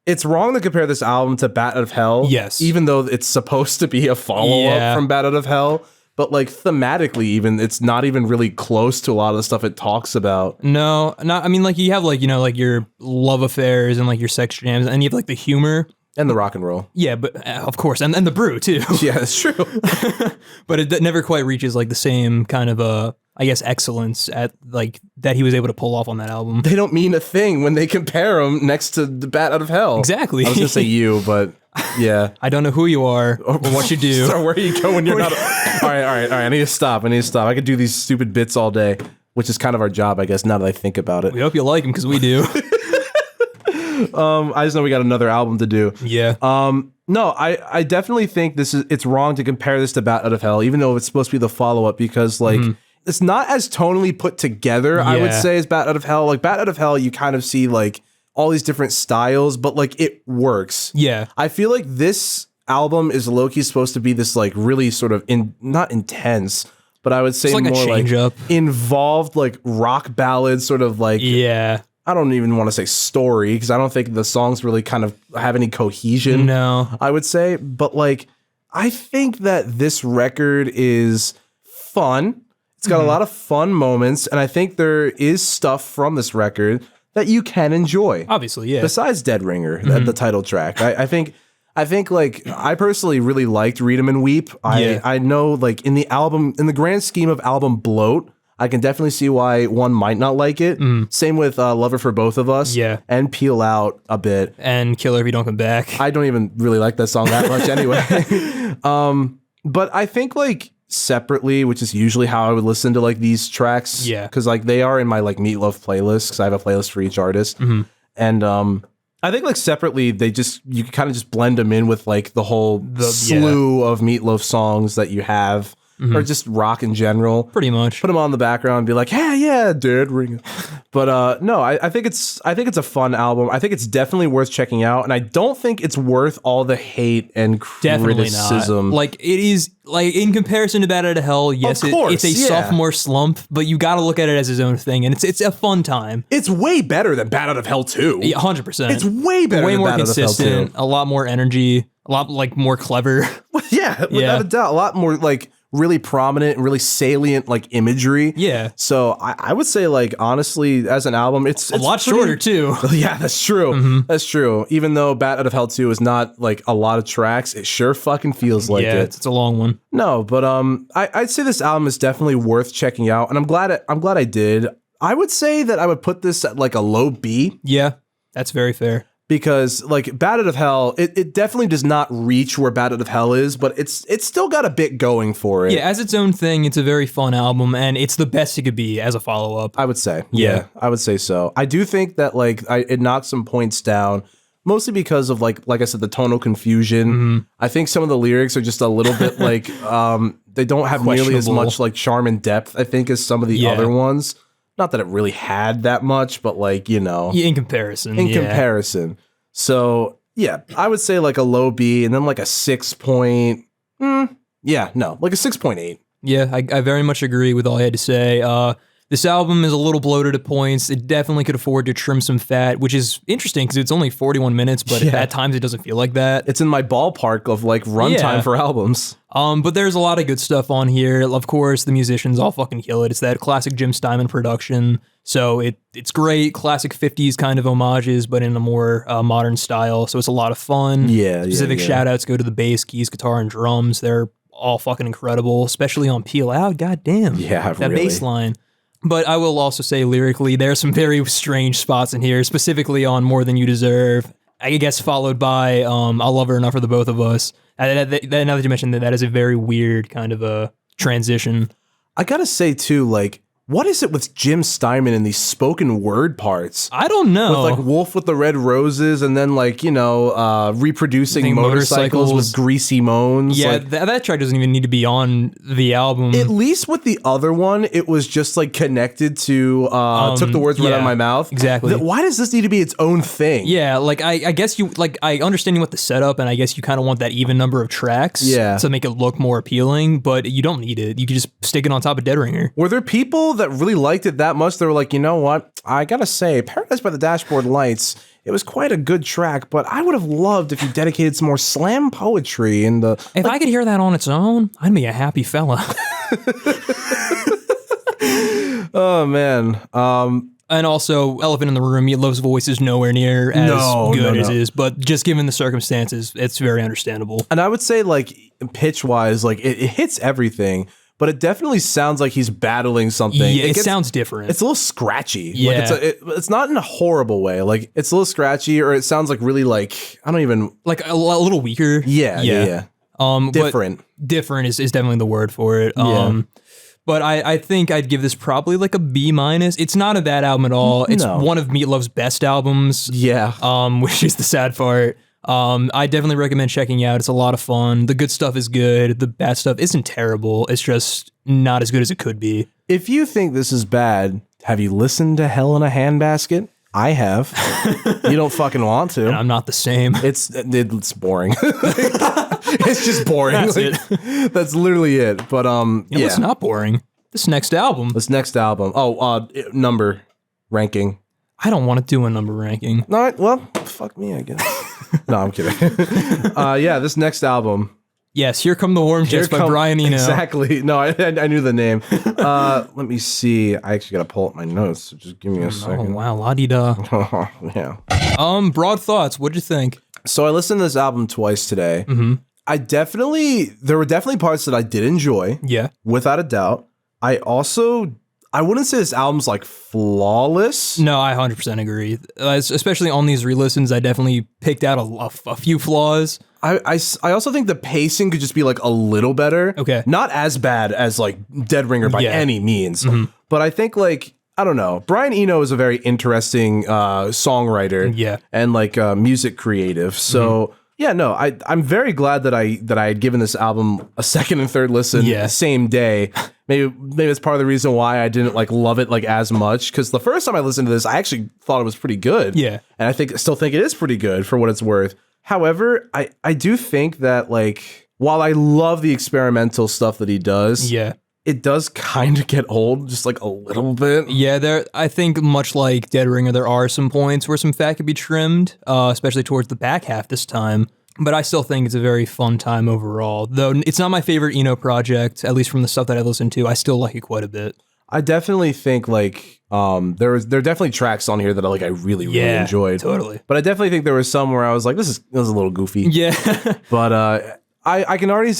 it's wrong to compare this album to Bat Out of Hell. Yes. Even though it's supposed to be a follow-up from Bat Out of Hell. But like thematically even, it's not even really close to a lot of the stuff it talks about. No, I mean, like you have like, you know, like your love affairs and like your sex jams and you have like the humor. And the rock and roll. Yeah, but of course, and the brew too. Yeah, that's true. But it never quite reaches like the same kind of I guess excellence at like that he was able to pull off on that album. They don't mean a thing when they compare them next to the Bat Out of Hell. Exactly. I was gonna say you, but yeah. I don't know who you are or what you do. So where you go when you're not. All right. I need to stop. I could do these stupid bits all day, which is kind of our job, I guess. Now that I think about it. We hope you like them because we do. I just know we got another album to do. Yeah. No, I definitely think it's wrong to compare this to Bat Out of Hell, even though it's supposed to be the follow-up, because like it's not as tonally put together, I would say, as Bat Out of Hell. Like Bat Out of Hell, you kind of see like all these different styles, but like it works. Yeah. I feel like this album is low-key supposed to be this like really sort of not intense, but I would say like more like up. involved like rock ballads, sort of like I don't even want to say story because I don't think the songs really kind of have any cohesion. No, I would say, but like I think that this record is fun. It's got a lot of fun moments, and I think there is stuff from this record that you can enjoy. Obviously, yeah. Besides Dead Ringer, the title track, I think like I personally really liked Read 'Em and Weep. I know like in the grand scheme of album bloat, I can definitely see why one might not like it. Same with Lover for Both of Us. Yeah. And Peel Out a bit. And Killer If You Don't Come Back. I don't even really like that song that much anyway. But I think like separately, which is usually how I would listen to like these tracks. Yeah. Because like they are in my like Meat Loaf playlist because I have a playlist for each artist. And I think like separately, you can kind of just blend them in with like the whole slew of Meat Loaf songs that you have. Or just rock in general. Pretty much. Put them on the background and be like, hey, yeah, dude, ring. But no, I think it's a fun album. I think it's definitely worth checking out, and I don't think it's worth all the hate and criticism. Not. Like it is, like in comparison to Bad Out of Hell, yes, it's a sophomore slump, but you got to look at it as his own thing, and it's a fun time. It's way better than Bad Out of Hell 2. Yeah, 100%. It's way better. Way than more Bad consistent. Out of Hell 2. A lot more energy. A lot like more clever. Yeah, without a doubt. A lot more like really prominent and really salient like imagery. Yeah. So I would say like honestly as an album it's a lot shorter too. Yeah, that's true. That's true. Even though Bat Out of Hell 2 is not like a lot of tracks, it sure fucking feels like it. It's a long one. No, but I'd say this album is definitely worth checking out, and I'm glad I did. I would say that I would put this at like a low B. Yeah, that's very fair. Because like Bat Out of Hell, it definitely does not reach where Bat Out of Hell is, but it's still got a bit going for it. Yeah, as its own thing, it's a very fun album, and it's the best it could be as a follow-up. I would say. Yeah, I would say so. I do think that like it knocks some points down, mostly because of like I said, the tonal confusion. I think some of the lyrics are just a little bit like they don't have nearly as much like charm and depth, I think, as some of the other ones. Not that it really had that much, but like, you know. Yeah, in comparison. Comparison. So, yeah, I would say like a low B and then like a 6 point. Like a 6.8. Yeah, I very much agree with all I had to say. This album is a little bloated at points. It definitely could afford to trim some fat, which is interesting because it's only 41 minutes, but at times it doesn't feel like that. It's in my ballpark of like runtime for albums. But there's a lot of good stuff on here. Of course, the musicians all fucking kill it. It's that classic Jim Steinman production. So it's great, classic 50s kind of homages, but in a more modern style. So it's a lot of fun. Specific shout outs go to the bass, keys, guitar, and drums. They're all fucking incredible, especially on Peel Out. God damn. Yeah, that bass line. But I will also say lyrically, there are some very strange spots in here, specifically on More Than You Deserve. I guess followed by I'll Love Her Enough for the Both of Us. Now that you mentioned that is a very weird kind of a transition. I gotta say too, like, what is it with Jim Steinman in these spoken word parts? I don't know. With like Wolf with the Red Roses and then like, you know, reproducing motorcycles with greasy moans. Yeah, like, that track doesn't even need to be on the album. At least with the other one, it was just like connected to Took the Words Right Out of My Mouth. Exactly. Why does this need to be its own thing? Yeah, like I guess you like I understand you want the setup and I guess you kind of want that even number of tracks to make it look more appealing, but you don't need it. You could just stick it on top of Dead Ringer. Were there people that really liked it that much? They were like, you know what? I gotta say, Paradise by the Dashboard Lights, it was quite a good track, but I would have loved if you dedicated some more slam poetry in the... If I could hear that on its own, I'd be a happy fella. Oh, man. And also, Elephant in the Room, Meat Loaf's voice is nowhere near as good as is, but just given the circumstances, it's very understandable. And I would say, like, pitch-wise, like, it hits everything, but it definitely sounds like he's battling something. Yeah, it sounds different. It's a little scratchy. Yeah. Like it's not in a horrible way. Like, it's a little scratchy, or it sounds like really, like, I don't even... Like, a little weaker. Yeah. Different. Different is definitely the word for it. But I think I'd give this probably like a B-. It's not a bad album at all. It's one of Meat Loaf's best albums. Yeah. Which is the sad part. I definitely recommend checking out. It's a lot of fun. The good stuff is good. The bad stuff isn't terrible. It's just not as good as it could be. If you think this is bad, have you listened to Hell in a Handbasket? I have. You don't fucking want to. And I'm not the same. It's boring. It's just boring. That's it. That's literally it. But yeah, it's not boring. This next album. Number ranking. I don't want to do a number ranking. No, well, fuck me, I guess. No, I'm kidding. Yeah, this next album. Yes, Here Come the Warm Jets by Brian Eno. Exactly. No, I knew the name. Let me see. I actually got to pull up my notes. So just give me a second. Oh, wow. La-di-da. Yeah. Broad thoughts. What'd you think? So I listened to this album twice today. Mm-hmm. There were definitely parts that I did enjoy. Yeah. Without a doubt. I wouldn't say this album's like flawless. No, I 100% agree. Especially on these re-listens, I definitely picked out a few flaws. I also think the pacing could just be like a little better. Okay. Not as bad as like Dead Ringer by any means. Mm-hmm. But I think like, I don't know. Brian Eno is a very interesting songwriter and like music creative. So yeah, no, I'm very glad that I had given this album a second and third listen the same day. Maybe that's part of the reason why I didn't like love it like as much, because the first time I listened to this, I actually thought it was pretty good. Yeah, and I still think it is pretty good for what it's worth. However, I do think that like while I love the experimental stuff that he does, it does kind of get old, just like a little bit. Yeah, I think much like Dead Ringer, there are some points where some fat could be trimmed, especially towards the back half this time. But I still think it's a very fun time overall. Though it's not my favorite Eno project, at least from the stuff that I listened to. I still like it quite a bit. I definitely think like there are definitely tracks on here that I really enjoyed. Totally. But I definitely think there was some where I was like, this is a little goofy. Yeah. But I can already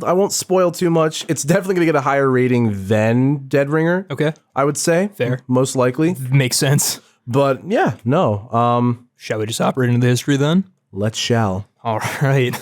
I won't spoil too much. It's definitely gonna get a higher rating than Dead Ringer. Okay. I would say. Fair. Most likely. Makes sense. But yeah, no. Shall we just hop right into the history then? Let's shall. All right.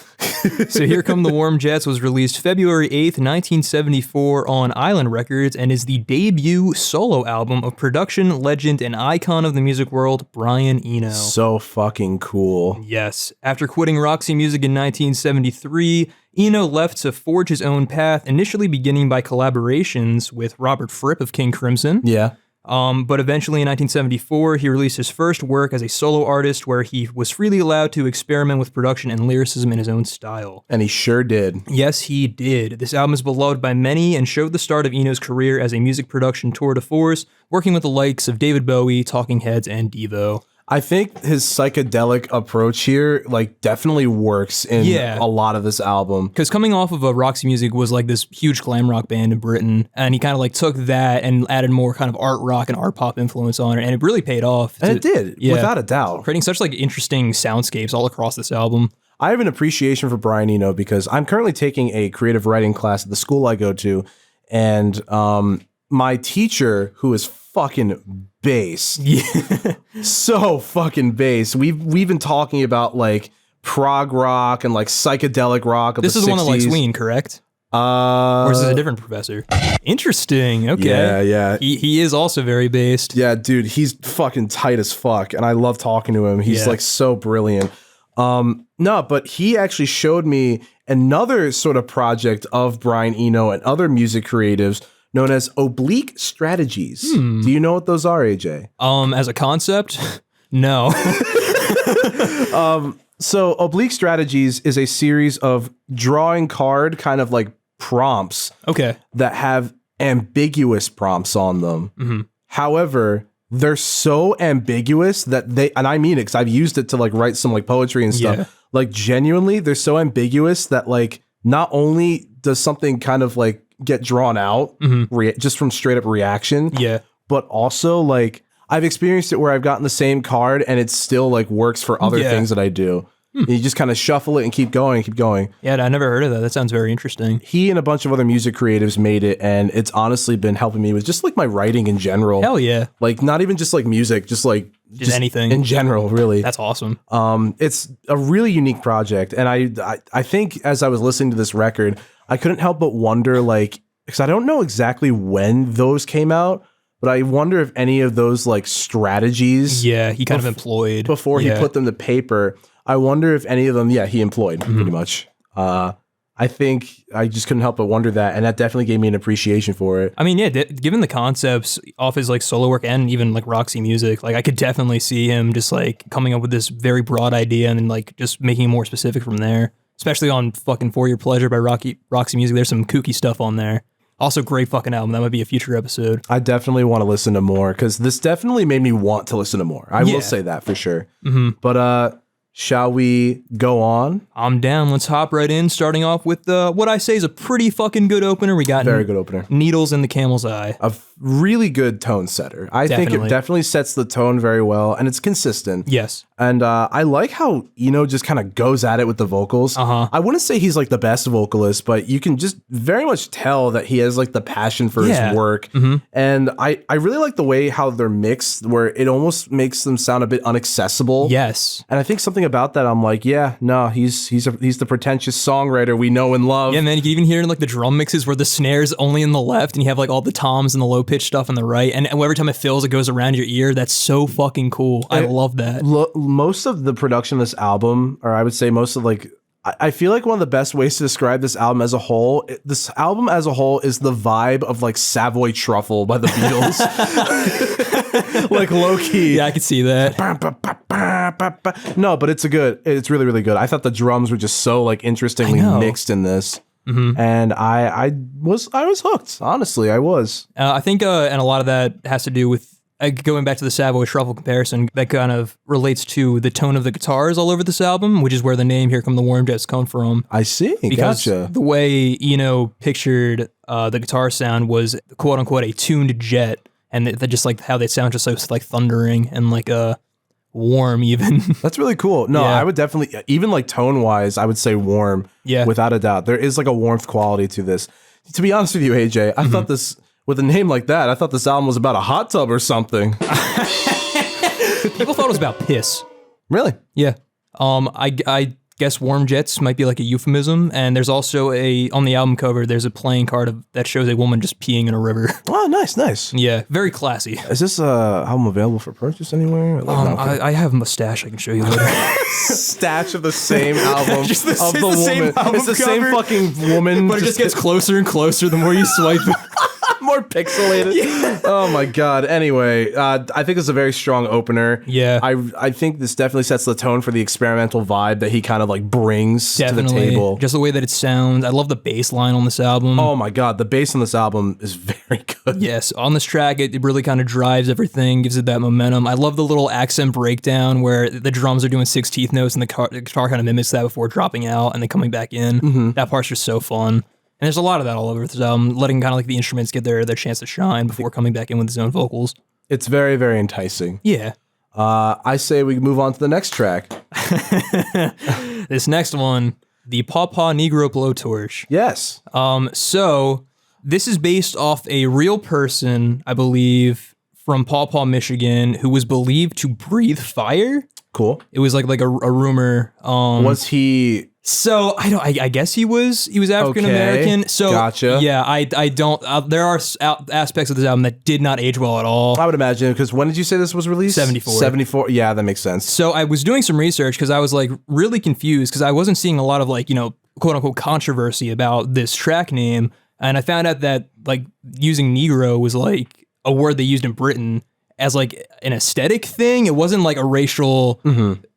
So Here Come the Warm Jets was released February 8th, 1974 on Island Records and is the debut solo album of production legend and icon of the music world, Brian Eno. So fucking cool. Yes. After quitting Roxy Music in 1973, Eno left to forge his own path, initially beginning by collaborations with Robert Fripp of King Crimson. Yeah. But eventually in 1974, he released his first work as a solo artist where he was freely allowed to experiment with production and lyricism in his own style. And he sure did. Yes, he did. This album is beloved by many and showed the start of Eno's career as a music production tour de force, working with the likes of David Bowie, Talking Heads, and Devo. I think his psychedelic approach here, like, definitely works in a lot of this album. Because coming off of a Roxy Music was like this huge glam rock band in Britain, and he kind of like took that and added more kind of art rock and art pop influence on it, and it really paid off. And it did, without a doubt. Creating such like interesting soundscapes all across this album. I have an appreciation for Brian Eno because I'm currently taking a creative writing class at the school I go to, and my teacher, who is fucking bass. Yeah. So fucking bass. We've been talking about like prog rock and like psychedelic rock of this the 60s. This is the one that likes Ween, correct? Or is this a different professor? Interesting. Okay. Yeah. He is also very based. Yeah, dude, he's fucking tight as fuck, and I love talking to him. He's like so brilliant. No, but he actually showed me another sort of project of Brian Eno and other music creatives known as oblique strategies. Do you know what those are, AJ? As a concept? No. So oblique strategies is a series of drawing card kind of like prompts that have ambiguous prompts on them. Mm-hmm. However, they're so ambiguous that and I mean it because I've used it to like write some like poetry and stuff. Yeah. Like genuinely, they're so ambiguous that like not only does something kind of like get drawn out just from straight up reaction. Yeah. But also like I've experienced it where I've gotten the same card and it still like works for other things that I do. You just kind of shuffle it and keep going. Yeah, I never heard of that. That sounds very interesting. He and a bunch of other music creatives made it, and it's honestly been helping me with just like my writing in general. Hell yeah. Like not even just like music, just anything in general, really. That's awesome. It's a really unique project, and I think as I was listening to this record, I couldn't help but wonder, like, because I don't know exactly when those came out, but I wonder if any of those like strategies, he kind of employed before he put them to paper. I wonder if any of them, he employed pretty much. I think I just couldn't help but wonder that, and that definitely gave me an appreciation for it. I mean, given the concepts off his like solo work and even like Roxy Music, like I could definitely see him just like coming up with this very broad idea and then like just making it more specific from there. especially on fucking For Your Pleasure by Roxy Music. There's some kooky stuff on there. Also, great fucking album. That might be a future episode. I definitely want to listen to more because this definitely made me want to listen to more. I will say that for sure. But shall we go on? I'm down. Let's hop right in, starting off with what I say is a pretty fucking good opener. We got very good opener. Needles in the Camel's Eye. A really good tone setter. I think it definitely sets the tone very well, and it's consistent. Yes. And I like how Eno just kind of goes at it with the vocals. I wouldn't say he's like the best vocalist, but you can just very much tell that he has like the passion for his work. And I really like the way how they're mixed, where it almost makes them sound a bit unaccessible. Yes. And I think something about that, I'm like, yeah, no, he's the pretentious songwriter we know and love. Yeah, man, you can even hear in like the drum mixes where the snare's only in the left and you have like all the toms and the low pitch stuff on the right, and every time it fills, it goes around your ear. That's so fucking cool. I love that. Most of the production of this album, or I would say most of like, I feel like one of the best ways to describe this album as a whole, is the vibe of like Savoy Truffle by the Beatles. Like low key. Yeah, I could see that. No, but it's really, really good. I thought the drums were just so like interestingly mixed in this. And I was hooked. Honestly, I was. I think, and a lot of that has to do with going back to the Savoy Truffle comparison. That kind of relates to the tone of the guitars all over this album, which is where the name "Here Come the Warm Jets" come from. I see. Because gotcha. The way Eno pictured the guitar sound was "quote unquote" a tuned jet, and they just like how they sound just so like thundering and like warm even. That's really cool. No, I would definitely, even like tone wise, I would say warm. Yeah, without a doubt, there is like a warmth quality to this. To be honest with you, AJ, I thought this, with a name like that, I thought this album was about a hot tub or something. People thought it was about piss. Really? Yeah. I guess warm jets might be like a euphemism, and there's also on the album cover, there's a playing card that shows a woman just peeing in a river. Oh, nice. Yeah, very classy. Is this album available for purchase anywhere? I have a mustache I can show you later. Stash of the same album just the woman. Same album it's the cover. Same fucking woman. But it just gets closer and closer the more you swipe. More pixelated. Yeah. Oh my god. Anyway, I think it's a very strong opener. Yeah. I think this definitely sets the tone for the experimental vibe that he kind of like brings to the table. Just the way that it sounds. I love the bass line on this album. Oh my god, the bass on this album is very good. Yes, on this track, it really kind of drives everything, gives it that momentum. I love the little accent breakdown where the drums are doing 6/10 notes and the guitar kind of mimics that before dropping out and then coming back in. That part's just so fun. And there's a lot of that all over this album, letting kind of like the instruments get their chance to shine before coming back in with his own vocals. It's very, very enticing. Yeah. I say we move on to the next track. This next one, the Paw Paw Negro Blowtorch. Yes. So this is based off a real person, I believe, from Paw Paw, Michigan, who was believed to breathe fire. Cool. It was like a rumor. Was he? So I guess he was African American. Okay, so gotcha. Yeah, I don't. There are aspects of this album that did not age well at all. I would imagine, because when did you say this was released? 74. 74. Yeah, that makes sense. So I was doing some research because I was like really confused because I wasn't seeing a lot of like quote unquote controversy about this track name, and I found out that like using Negro was like a word they used in Britain as like an aesthetic thing. It wasn't like a racial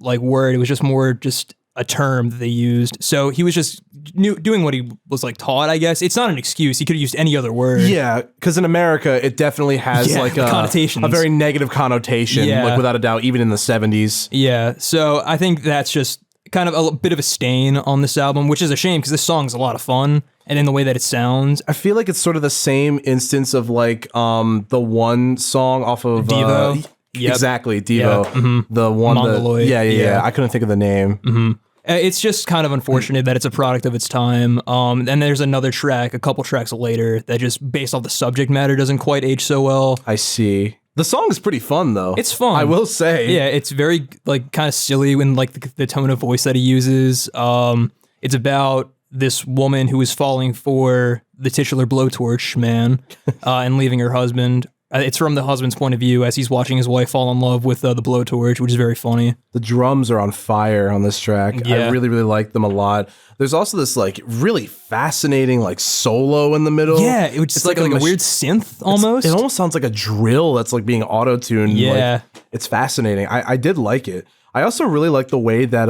like word. It was just more just a term that they used. So he was just doing what he was like taught, I guess. It's not an excuse. He could have used any other word. Yeah, because in America, it definitely has like a very negative connotation, like without a doubt, even in the 70s. Yeah, so I think that's just kind of a bit of a stain on this album, which is a shame because this song's a lot of fun. And in the way that it sounds, I feel like it's sort of the same instance of like the one song off of Devo. Exactly, Devo. Yeah. The one Mongoloid. Yeah. I couldn't think of the name. It's just kind of unfortunate that it's a product of its time. And there's another track, a couple tracks later, that just based off the subject matter doesn't quite age so well. I see. The song is pretty fun though. It's fun. I will say. Yeah, it's very like kind of silly in like the tone of voice that he uses. It's about this woman who is falling for the titular blowtorch man and leaving her husband. It's from the husband's point of view as he's watching his wife fall in love with the blowtorch, which is very funny. The drums are on fire on this track. Yeah. I really, really like them a lot. There's also this like really fascinating like solo in the middle. Yeah, it's like a weird synth almost. It almost sounds like a drill that's like being auto-tuned. Yeah. Like, it's fascinating. I did like it. I also really like the way that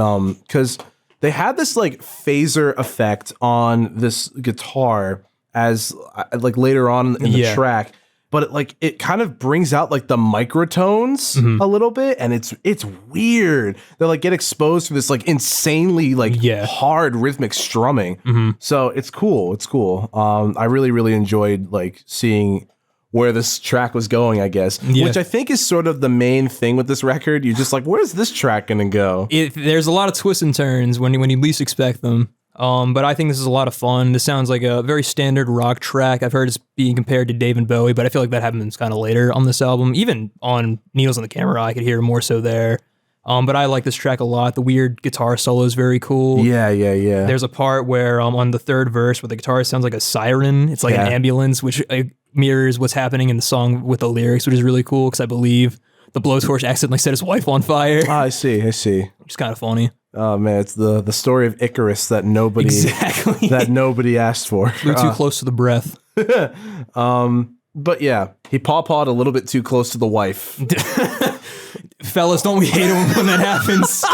because They had this like phaser effect on this guitar as like later on in the track, but it kind of brings out like the microtones a little bit, and it's weird. They like get exposed to this like insanely like hard rhythmic strumming. So it's cool. It's cool. I really enjoyed like seeing where this track was going, I guess, which I think is sort of the main thing with this record. You're just like, where's this track gonna go? There's a lot of twists and turns when you least expect them. But I think this is a lot of fun. This sounds like a very standard rock track. I've heard it's being compared to Dave and Bowie, but I feel like that happens kind of later on this album. Even on Needles on the Camera, I could hear more so there. But I like this track a lot. The weird guitar solo is very cool. Yeah. There's a part where on the third verse where the guitar sounds like a siren. It's like an ambulance, which mirrors what's happening in the song with the lyrics, which is really cool because I believe the blowtorch accidentally set his wife on fire. I see. Which is kind of funny. Oh man, it's the story of Icarus that nobody asked for. Flew too close to the breath. But yeah, he paw-pawed a little bit too close to the wife. Fellas, don't we hate it when that happens?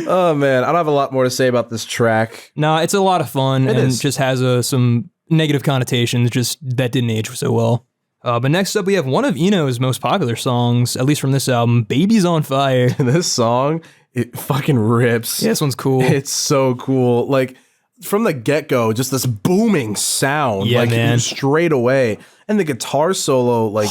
Oh man, I don't have a lot more to say about this track. Nah, it's a lot of fun and just has some negative connotations just that didn't age so well. But next up we have one of Eno's most popular songs, at least from this album, Baby's on Fire. This song, it fucking rips. Yeah, this one's cool. It's so cool. Like from the get-go, just this booming sound, straight away. And the guitar solo, like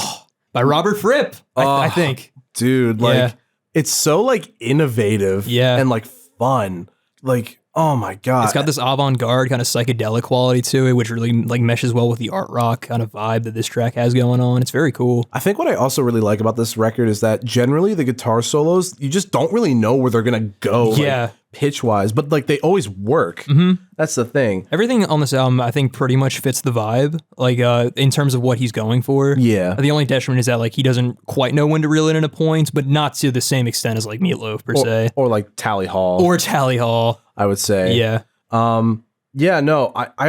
by Robert Fripp, I think. Dude, like it's so like innovative and like fun. Like, oh my God. It's got this avant-garde kind of psychedelic quality to it, which really like meshes well with the art rock kind of vibe that this track has going on. It's very cool. I think what I also really like about this record is that generally the guitar solos, you just don't really know where they're going to go. Like, pitch-wise, but like they always work. That's the thing. Everything on this album, I think, pretty much fits the vibe, like in terms of what he's going for. Yeah. The only detriment is that like he doesn't quite know when to reel it into points, but not to the same extent as like Meat Loaf per se. Or like Tally Hall. I would say. Yeah. I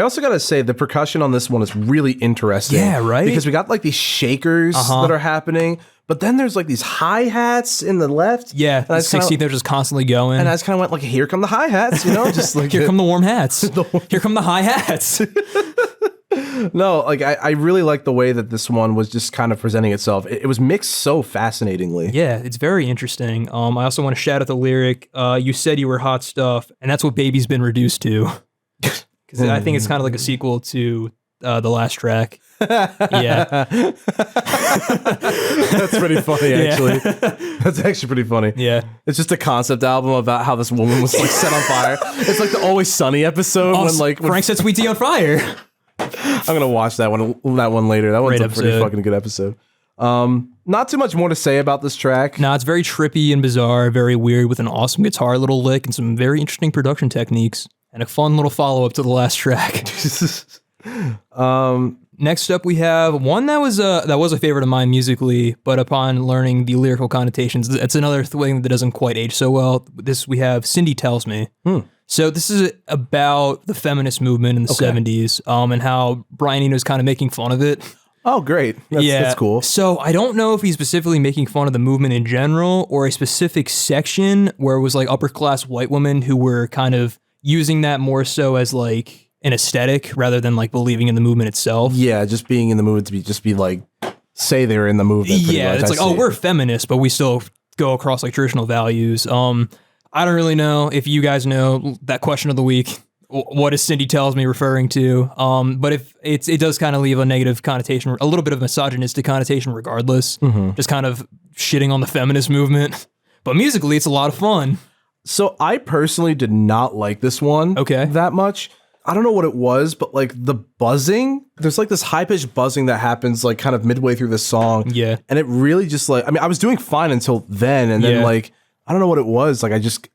also gotta say the percussion on this one is really interesting. Yeah, right? Because we got like these shakers that are happening, but then there's like these hi-hats in the left. Yeah, the 16th, they're just constantly going. And I just kind of went like, here come the hi-hats, you know? Just like here come the warm hats. Here come the hi-hats. No, like I really like the way that this one was just kind of presenting itself. It was mixed so fascinatingly. Yeah, it's very interesting. I also want to shout out the lyric, you said you were hot stuff, and that's what Baby's been reduced to. Because I think it's kind of like a sequel to the last track. Yeah. That's pretty funny, actually. That's actually pretty funny. Yeah. It's just a concept album about how this woman was like set on fire. It's like the Always Sunny episode when Frank set Sweet Tea on fire. I'm gonna watch that one later. That one's a pretty fucking good episode. Not too much more to say about this track. No, it's very trippy and bizarre, very weird with an awesome guitar little lick and some very interesting production techniques and a fun little follow-up to the last track. Next up, we have one that was a favorite of mine musically, but upon learning the lyrical connotations, it's another thing that doesn't quite age so well. We have Cindy Tells Me. So this is about the feminist movement in the 70s and how Brian Eno is kind of making fun of it. Oh, great. That's cool. So I don't know if he's specifically making fun of the movement in general or a specific section where it was like upper class white women who were kind of using that more so as like an aesthetic rather than like believing in the movement itself. Yeah, just being in the movement to be like, say they're in the movement. Yeah, it's like, oh, we're feminists, but we still go across like traditional values. I don't really know if you guys know that question of the week. What is Cindy Tells Me referring to? But if it does kind of leave a negative connotation, a little bit of a misogynistic connotation regardless, just kind of shitting on the feminist movement. But musically, it's a lot of fun. So I personally did not like this one that much. I don't know what it was, but like the buzzing, there's like this high-pitched buzzing that happins like kind of midway through the song. Yeah. And it really just like, I mean, I was doing fine until then. And then like, I don't know what it was. Like,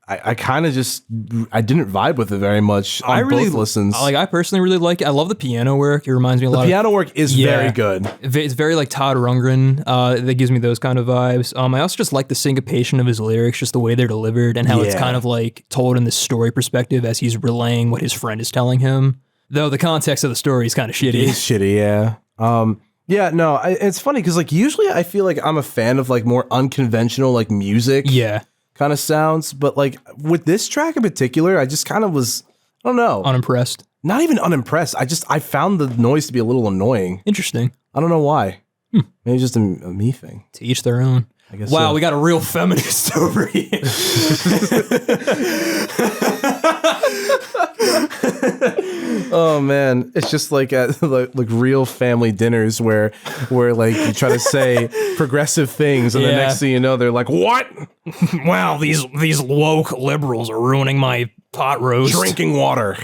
I kind of just, I didn't vibe with it very much on both listens. I personally really like it. I love the piano work. It reminds me a lot of... The piano work is very good. It's very like Todd Rundgren. That gives me those kind of vibes. I also just like the syncopation of his lyrics, just the way they're delivered and how it's kind of like told in this story perspective as he's relaying what his friend is telling him. Though the context of the story is kind of shitty. It is shitty, yeah. Yeah, no, it's funny because like usually I feel like I'm a fan of like more unconventional like music. Yeah. kind of sounds. But like with this track in particular, I just kind of was, I don't know. Unimpressed. Not even unimpressed. I found the noise to be a little annoying. Interesting. I don't know why. Maybe it's just a me thing. To each their own. I guess wow, so. we got a real feminist over here. Oh man, it's just like at like real family dinners where like you try to say progressive things and the next thing you know they're like, what? Wow, these woke liberals are ruining my pot roast. Drinking water.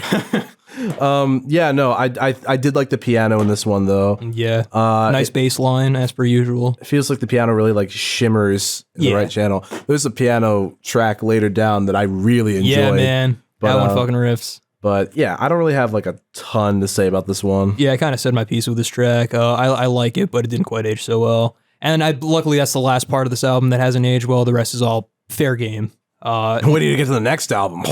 I did like the piano in this one though. Yeah. Nice bass line as per usual. It feels like the piano really like shimmers in the right channel. There's a piano track later down that I really enjoy. Yeah, man. That one fucking riffs. But yeah, I don't really have like a ton to say about this one. Yeah, I kind of said my piece with this track. I like it, but it didn't quite age so well. And luckily that's the last part of this album that hasn't aged well. The rest is all fair game. When do you get to the next album?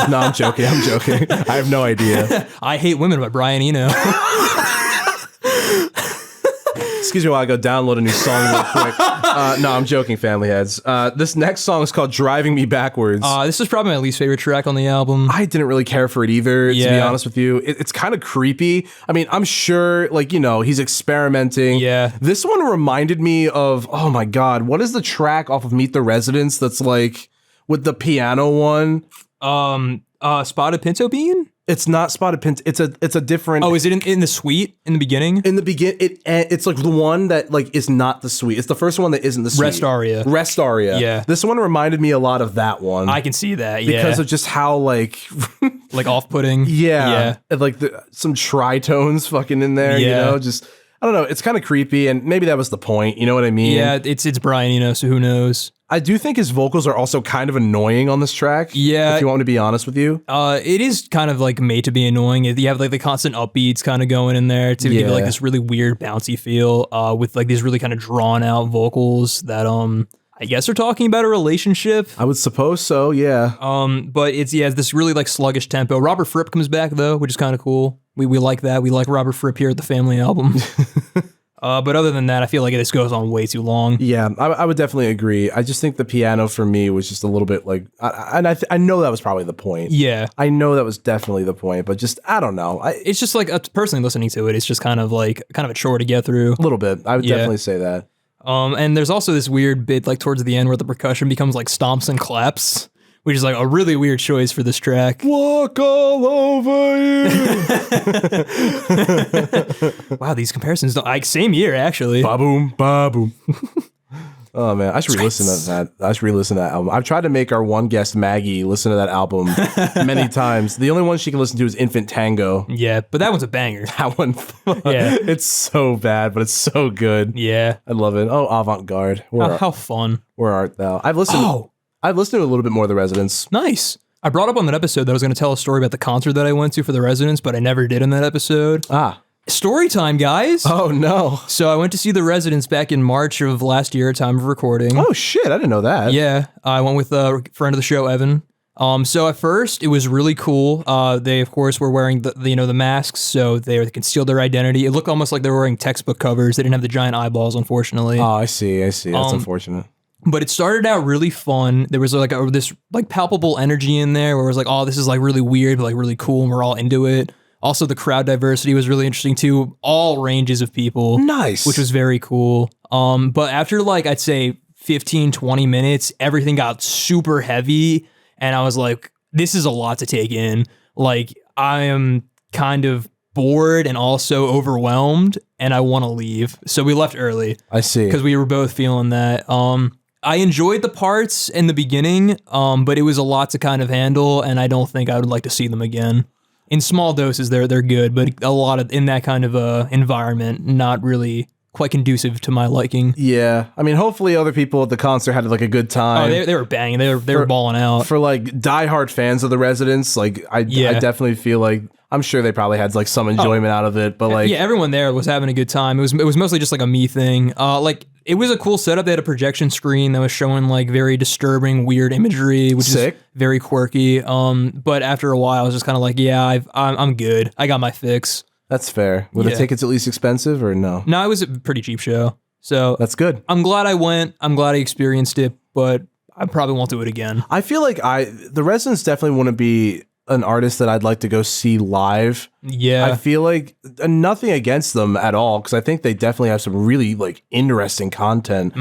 No, I'm joking. I have no idea. I Hate Women by Brian Eno. Excuse me while I go download a new song real quick. No, I'm joking, family heads. This next song is called Driving Me Backwards. This is probably my least favorite track on the album. I didn't really care for it either, to be honest with you. It's kind of creepy. I mean, I'm sure, like, you know, he's experimenting. Yeah. This one reminded me of, oh my God, what is the track off of Meet the Residents that's like, with the piano one? Spotted Pinto Bean? It's not Spotted Pinto. It's a different. Oh, is it in the suite in the beginning? In the it's like the one that like is not the suite. It's the first one that isn't the suite. Rest Aria. Yeah. This one reminded me a lot of that one. I can see that. Yeah. Because of just how like off-putting. Yeah. And like some tritones fucking in there. You know, just I don't know. It's kind of creepy, and maybe that was the point. You know what I mean? Yeah. It's Brian Eno, so who knows? I do think his vocals are also kind of annoying on this track. Yeah. If you want me to be honest with you. It is kind of like made to be annoying. You have like the constant upbeats kind of going in there to give it like this really weird bouncy feel with like these really kind of drawn out vocals that I guess are talking about a relationship. I would suppose so, yeah. But it's this really like sluggish tempo. Robert Fripp comes back though, which is kind of cool. We like that. We like Robert Fripp here at the Family album. But other than that, I feel like this goes on way too long. Yeah, I would definitely agree. I just think the piano for me was just a little bit like, I know that was probably the point. Yeah. I know that was definitely the point, but just, I don't know. It's just like, personally listening to it, it's just kind of a chore to get through. A little bit. I would definitely say that. And there's also this weird bit like towards the end where the percussion becomes like stomps and claps, which is like a really weird choice for this track. Walk all over you. Wow, these comparisons same year actually. Ba-boom, ba-boom. Oh man, I should re-listen to that. I should re-listen to that album. I've tried to make our one guest Maggie listen to that album many times. The only one she can listen to is Infant Tango. Yeah, but that one's a banger. That one, it's so bad, but it's so good. Yeah, I love it. Oh, avant-garde. How fun. Where art thou? I've listened to a little bit more of The Residents. Nice. I brought up on that episode that I was going to tell a story about the concert that I went to for The Residents, but I never did in that episode. Story time, guys. Oh, no. So I went to see The Residents back in March of last year at time of recording. Oh, shit. I didn't know that. Yeah. I went with a friend of the show, Evan. So at first, it was really cool. They, of course, were wearing the masks, so they concealed their identity. It looked almost like they were wearing textbook covers. They didn't have the giant eyeballs, unfortunately. Oh, I see. That's unfortunate. But it started out really fun. There was like this like palpable energy in there where it was like, oh, this is like really weird, but like really cool, and we're all into it. Also, the crowd diversity was really interesting too. All ranges of people. Nice. Which was very cool. But after like, I'd say 15, 20 minutes, everything got super heavy. And I was like, this is a lot to take in. Like, I am kind of bored and also overwhelmed, and I want to leave. So we left early. I see. Because we were both feeling that. I enjoyed the parts in the beginning, but it was a lot to kind of handle, and I don't think I would like to see them again. In small doses, they're good, but a lot of in that kind of environment, not really quite conducive to my liking. Yeah, I mean, hopefully other people at the concert had like a good time. Oh, they were banging. They were balling out. For like diehard fans of The Residents, like I definitely feel like I'm sure they probably had like some enjoyment out of it, but like everyone there was having a good time. It was mostly just like a me thing. Like it was a cool setup. They had a projection screen that was showing like very disturbing, weird imagery, which is very quirky. But after a while, I was just kind of like, I'm good. I got my fix. That's fair. Were the tickets at least expensive or no? No, it was a pretty cheap show. So that's good. I'm glad I went. I'm glad I experienced it, but I probably won't do it again. I feel like the Residents definitely wouldn't be an artist that I'd like to go see live. Yeah. I feel like nothing against them at all, because I think they definitely have some really like interesting content.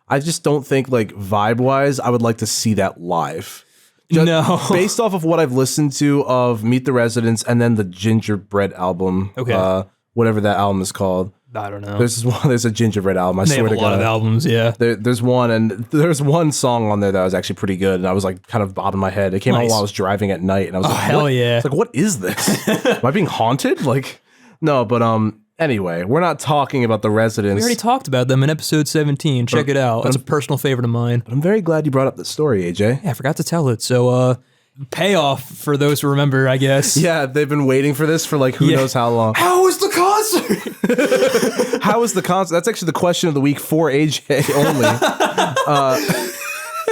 I just don't think like vibe-wise, I would like to see that live. No. Based off of what I've listened to of Meet the Residents and then the Gingerbread album. Okay. Whatever that album is called. I don't know. There's a Gingerbread album. I swear to God. They have a lot of albums, yeah. There's one, and there's one song on there that was actually pretty good, and I was like kind of bobbing my head. It came out while I was driving at night, and I was like, hell yeah. It's like, what is this? Am I being haunted? Like, no, but anyway, we're not talking about the Residents. We already talked about them in episode 17. Check it out. It's a personal favorite of mine. I'm very glad you brought up the story, AJ. Yeah, I forgot to tell it. So, payoff for those who remember, I guess. Yeah, they've been waiting for this for like who knows how long. How was the concert? How was the concert? That's actually the question of the week for AJ only.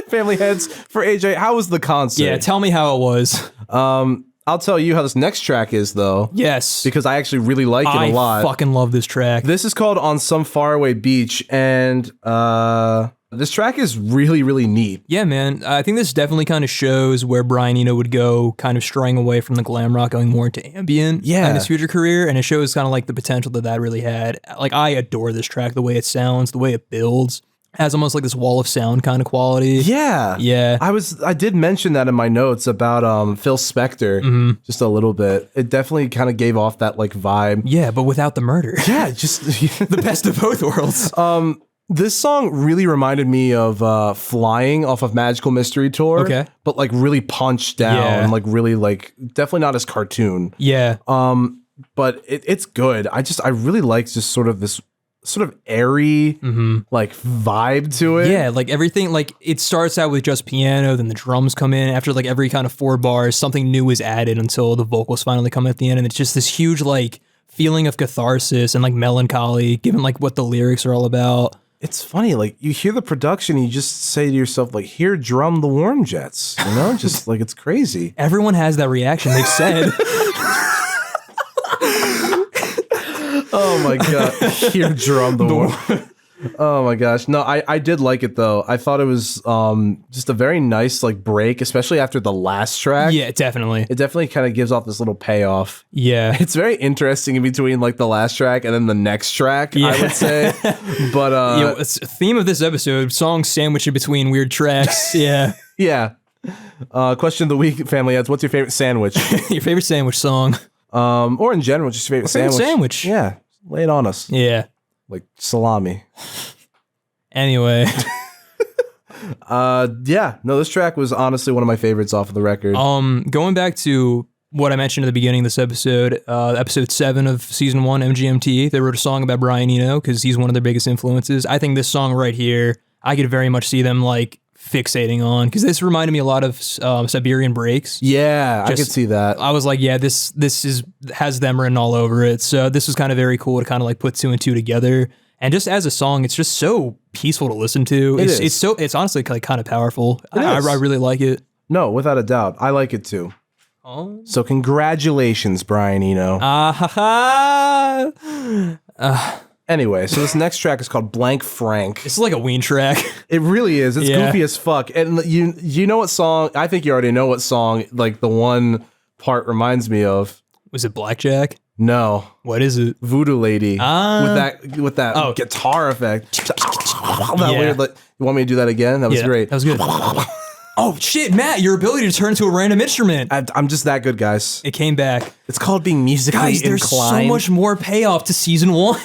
Family heads for AJ. How was the concert? Yeah, tell me how it was. I'll tell you how this next track is, though. Yes. Because I actually really like it a lot. I fucking love this track. This is called On Some Faraway Beach, and this track is really, really neat. Yeah, man. I think this definitely kind of shows where Brian Eno would go, kind of straying away from the glam rock, going more into ambient in his future career, and it shows kind of like the potential that really had. Like, I adore this track, the way it sounds, the way it builds. Has almost like this wall of sound kind of quality. Yeah. Yeah. I did mention that in my notes about Phil Spector just a little bit. It definitely kind of gave off that like vibe. Yeah, but without the murder. Yeah, just the best of both worlds. This song really reminded me of Flying off of Magical Mystery Tour. Okay. But like really punched down, like really like definitely not as cartoon. Yeah. But it's good. I really like just sort of this sort of airy like vibe to it. Yeah, like everything, like it starts out with just piano, then the drums come in. After like every kind of 4 bars, something new is added until the vocals finally come at the end, and it's just this huge like feeling of catharsis and like melancholy, given like what the lyrics are all about. It's funny, like you hear the production and you just say to yourself, like, here drum the Warm Jets, you know? Just like, it's crazy. Everyone has that reaction, they've said. Oh my God. Here drum the Warm. Oh my gosh. No, I did like it though. I thought it was just a very nice like break, especially after the last track. Yeah, definitely. It definitely kind of gives off this little payoff. Yeah. It's very interesting in between like the last track and then the next track, I would say. But it's a theme of this episode, songs sandwiched in between weird tracks. Yeah. Yeah. Question of the week, family heads. What's your favorite sandwich? Your favorite sandwich song? Or in general, just your favorite sandwich. Yeah. Lay it on us. Yeah. Like salami. Anyway. Yeah. No, this track was honestly one of my favorites off of the record. Going back to what I mentioned at the beginning of this episode, episode 7 of season 1, MGMT, they wrote a song about Brian Eno because he's one of their biggest influences. I think this song right here, I could very much see them like fixating on, because this reminded me a lot of Siberian Breaks. Yeah, I could see that. I was like, yeah, this has them written all over it. So this was kind of very cool to kind of like put 2 and 2 together. And just as a song, it's just so peaceful to listen to. It's honestly like kind of powerful. I really like it. No, without a doubt. I like it too. Oh. So congratulations, Brian Eno. Anyway, so this next track is called Blank Frank. It's like a Ween track. It really is. It's goofy as fuck. And you know what song? I think you already know what song like the one part reminds me of. Was it Blackjack? No. What is it? Voodoo Lady. With that guitar effect. Weird, like, you want me to do that again? That was great. That was good. Oh shit, Matt, your ability to turn to a random instrument. I'm just that good, guys. It came back. It's called being musically inclined. There's so much more payoff to season 1.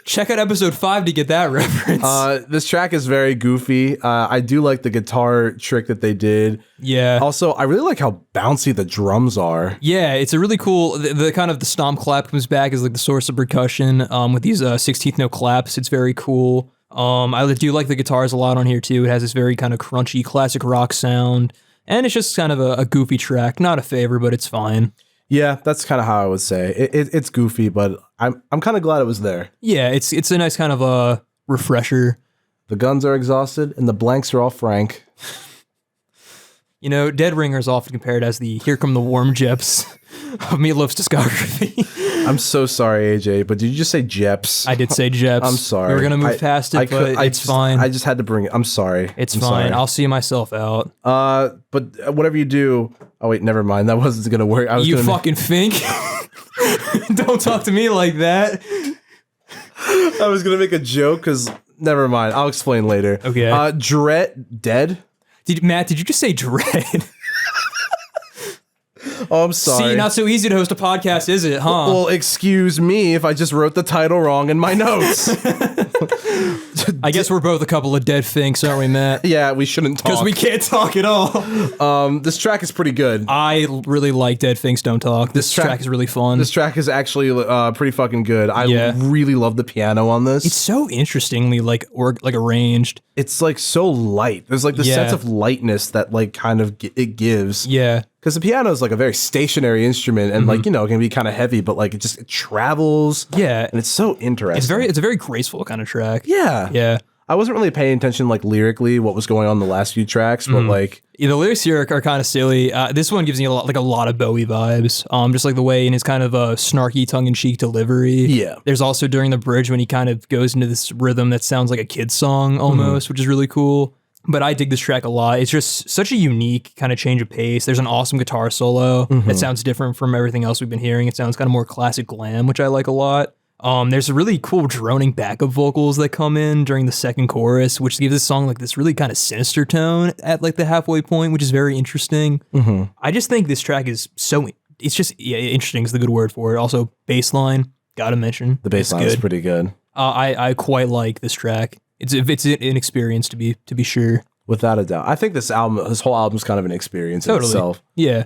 Check out episode 5 to get that reference. This track is very goofy. I do like the guitar trick that they did. Yeah. Also, I really like how bouncy the drums are. Yeah, it's a really cool, the kind of the stomp clap comes back as like the source of percussion with these 16th note claps. It's very cool. I do like the guitars a lot on here too. It has this very kind of crunchy classic rock sound, and it's just kind of a goofy track. Not a favorite, but it's fine. Yeah, that's kind of how I would say. It's goofy, but I'm kind of glad it was there. Yeah, it's a nice kind of a refresher. The guns are exhausted and the blanks are all frank. You know, Dead Ringer is often compared as the Here Come the Warm Jeps of Meat Loaf's discography. I'm so sorry, AJ, but did you just say Jeps? I did say Jeps. I'm sorry. We were going to move past it, but it's fine. I just had to bring it. I'm sorry. It's fine. Sorry. I'll see myself out. But whatever you do... Oh, wait, never mind. That wasn't going to work. You fucking Fink. Don't talk to me like that. I was going to make a joke because... Never mind. I'll explain later. Okay. Dead? Matt, did you just say Dread? Oh, I'm sorry. See, not so easy to host a podcast, is it, huh? Well, excuse me if I just wrote the title wrong in my notes. I guess we're both a couple of dead Finks, aren't we, Matt? Yeah, we shouldn't talk. Because we can't talk at all. This track is pretty good. I really like Dead Finks Don't Talk. This track is really fun. This track is actually pretty fucking good. I really love the piano on this. It's so interestingly like arranged. It's like so light. There's like this sense of lightness that like kind of it gives. Yeah. Because the piano is like a very stationary instrument and like, you know, it can be kind of heavy, but like it travels. Yeah. And it's so interesting. It's a very graceful kind of track. Yeah. Yeah. I wasn't really paying attention like lyrically what was going on in the last few tracks, but like... Yeah, the lyrics here are kind of silly. This one gives me a lot of Bowie vibes. Just like the way in his kind of snarky tongue-in-cheek delivery. Yeah. There's also during the bridge when he kind of goes into this rhythm that sounds like a kid's song almost, which is really cool. But I dig this track a lot. It's just such a unique kind of change of pace. There's an awesome guitar solo that sounds different from everything else we've been hearing. It sounds kind of more classic glam, which I like a lot. There's really cool droning backup vocals that come in during the second chorus, which gives this song like this really kind of sinister tone at like the halfway point, which is very interesting. I just think this track is it's just interesting is the good word for it. Also, bass line, gotta mention. The bass line is pretty good. I quite like this track. It's an experience to be sure. Without a doubt. I think this whole album is kind of an experience in itself. Yeah.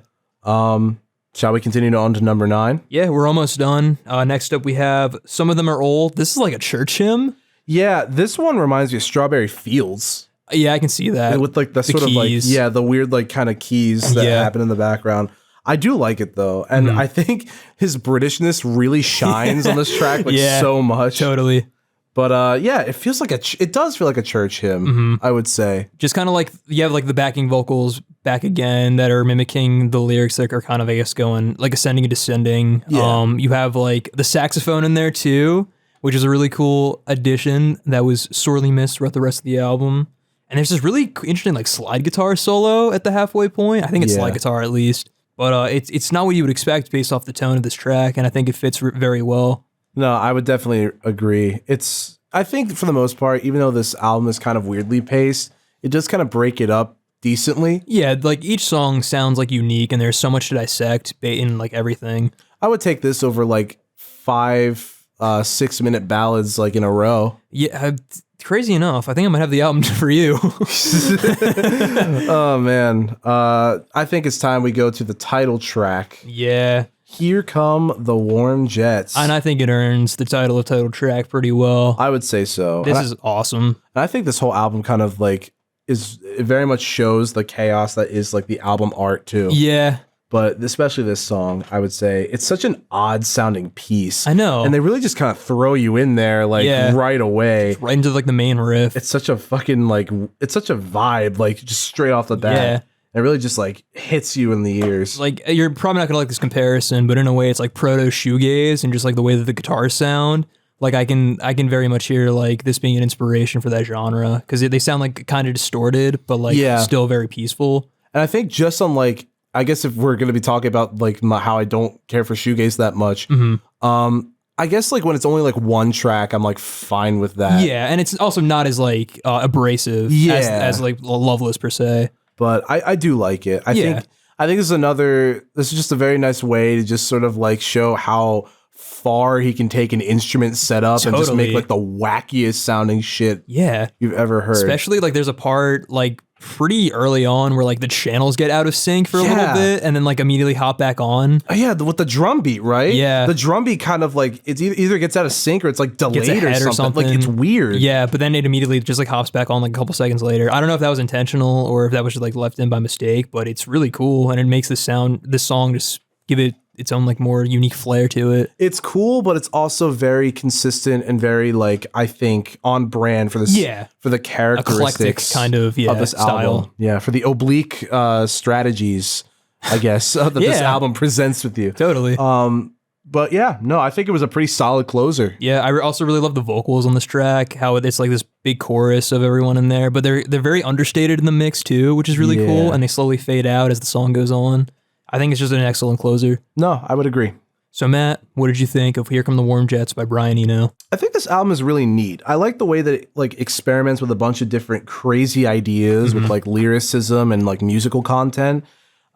Shall we continue on to number 9? Yeah, we're almost done. Next up we have Some of Them Are Old. This is like a church hymn. Yeah, this one reminds me of Strawberry Fields. Yeah, I can see that. With like the sort keys. Of like, the weird like kind of keys that happen in the background. I do like it though. And I think his Britishness really shines on this track like so much. Totally. But it feels like it does feel like a church hymn, I would say. Just kind of like, you have like the backing vocals back again that are mimicking the lyrics that are kind of, I guess, going like ascending and descending. Yeah. You have like the saxophone in there too, which is a really cool addition that was sorely missed throughout the rest of the album. And there's this really interesting like slide guitar solo at the halfway point. I think it's slide guitar at least. But it's not what you would expect based off the tone of this track, and I think it fits very well. No, I would definitely agree. I think for the most part, even though this album is kind of weirdly paced, it does kind of break it up decently. Yeah, like each song sounds like unique and there's so much to dissect in like everything. I would take this over like 5 6-minute ballads like in a row. Yeah, crazy enough. I think I might have the album for you. Oh man. I think it's time we go to the title track. Yeah. Here Come the Warm Jets. And I think it earns the title track pretty well. I would say so. This is awesome. And I think this whole album kind of like it very much shows the chaos that is like the album art too. Yeah. But especially this song, I would say it's such an odd sounding piece. I know. And they really just kind of throw you in there like right away. Right into like the main riff. It's such a fucking like, it's such a vibe, like just straight off the bat. Yeah. It really just like hits you in the ears. Like you're probably not gonna like this comparison, but in a way it's like proto shoegaze and just like the way that the guitars sound. Like I can very much hear like this being an inspiration for that genre because they sound like kind of distorted, but like still very peaceful. And I think just on like, I guess if we're gonna be talking about like how I don't care for shoegaze that much, I guess like when it's only like one track, I'm like fine with that. Yeah, and it's also not as like abrasive as like Loveless per se. But I do like it. I think this is just a very nice way to just sort of like show how far he can take an instrument setup and just make like the wackiest sounding shit you've ever heard. Especially like there's a part like pretty early on where like the channels get out of sync for a little bit and then like immediately hop back on. Oh, yeah, with the drum beat, right? Yeah. The drum beat kind of like, it's either gets out of sync or it's like delayed or something. Like it's weird. Yeah, but then it immediately just like hops back on like a couple seconds later. I don't know if that was intentional or if that was just like left in by mistake, but it's really cool and it makes this song just give it its own like more unique flair to it. It's cool, but it's also very consistent and very like, I think, on brand for this for the characteristics eclectic kind of this style. Album. Yeah, for the oblique strategies, I guess, that this album presents with you. Totally. But yeah, no, I think it was a pretty solid closer. Yeah, I also really love the vocals on this track, how it's like this big chorus of everyone in there, but they're very understated in the mix too, which is really cool, and they slowly fade out as the song goes on. I think it's just an excellent closer. No, I would agree. So Matt, what did you think of Here Come the Warm Jets by Brian Eno? I think this album is really neat. I like the way that it like experiments with a bunch of different crazy ideas with like lyricism and like musical content.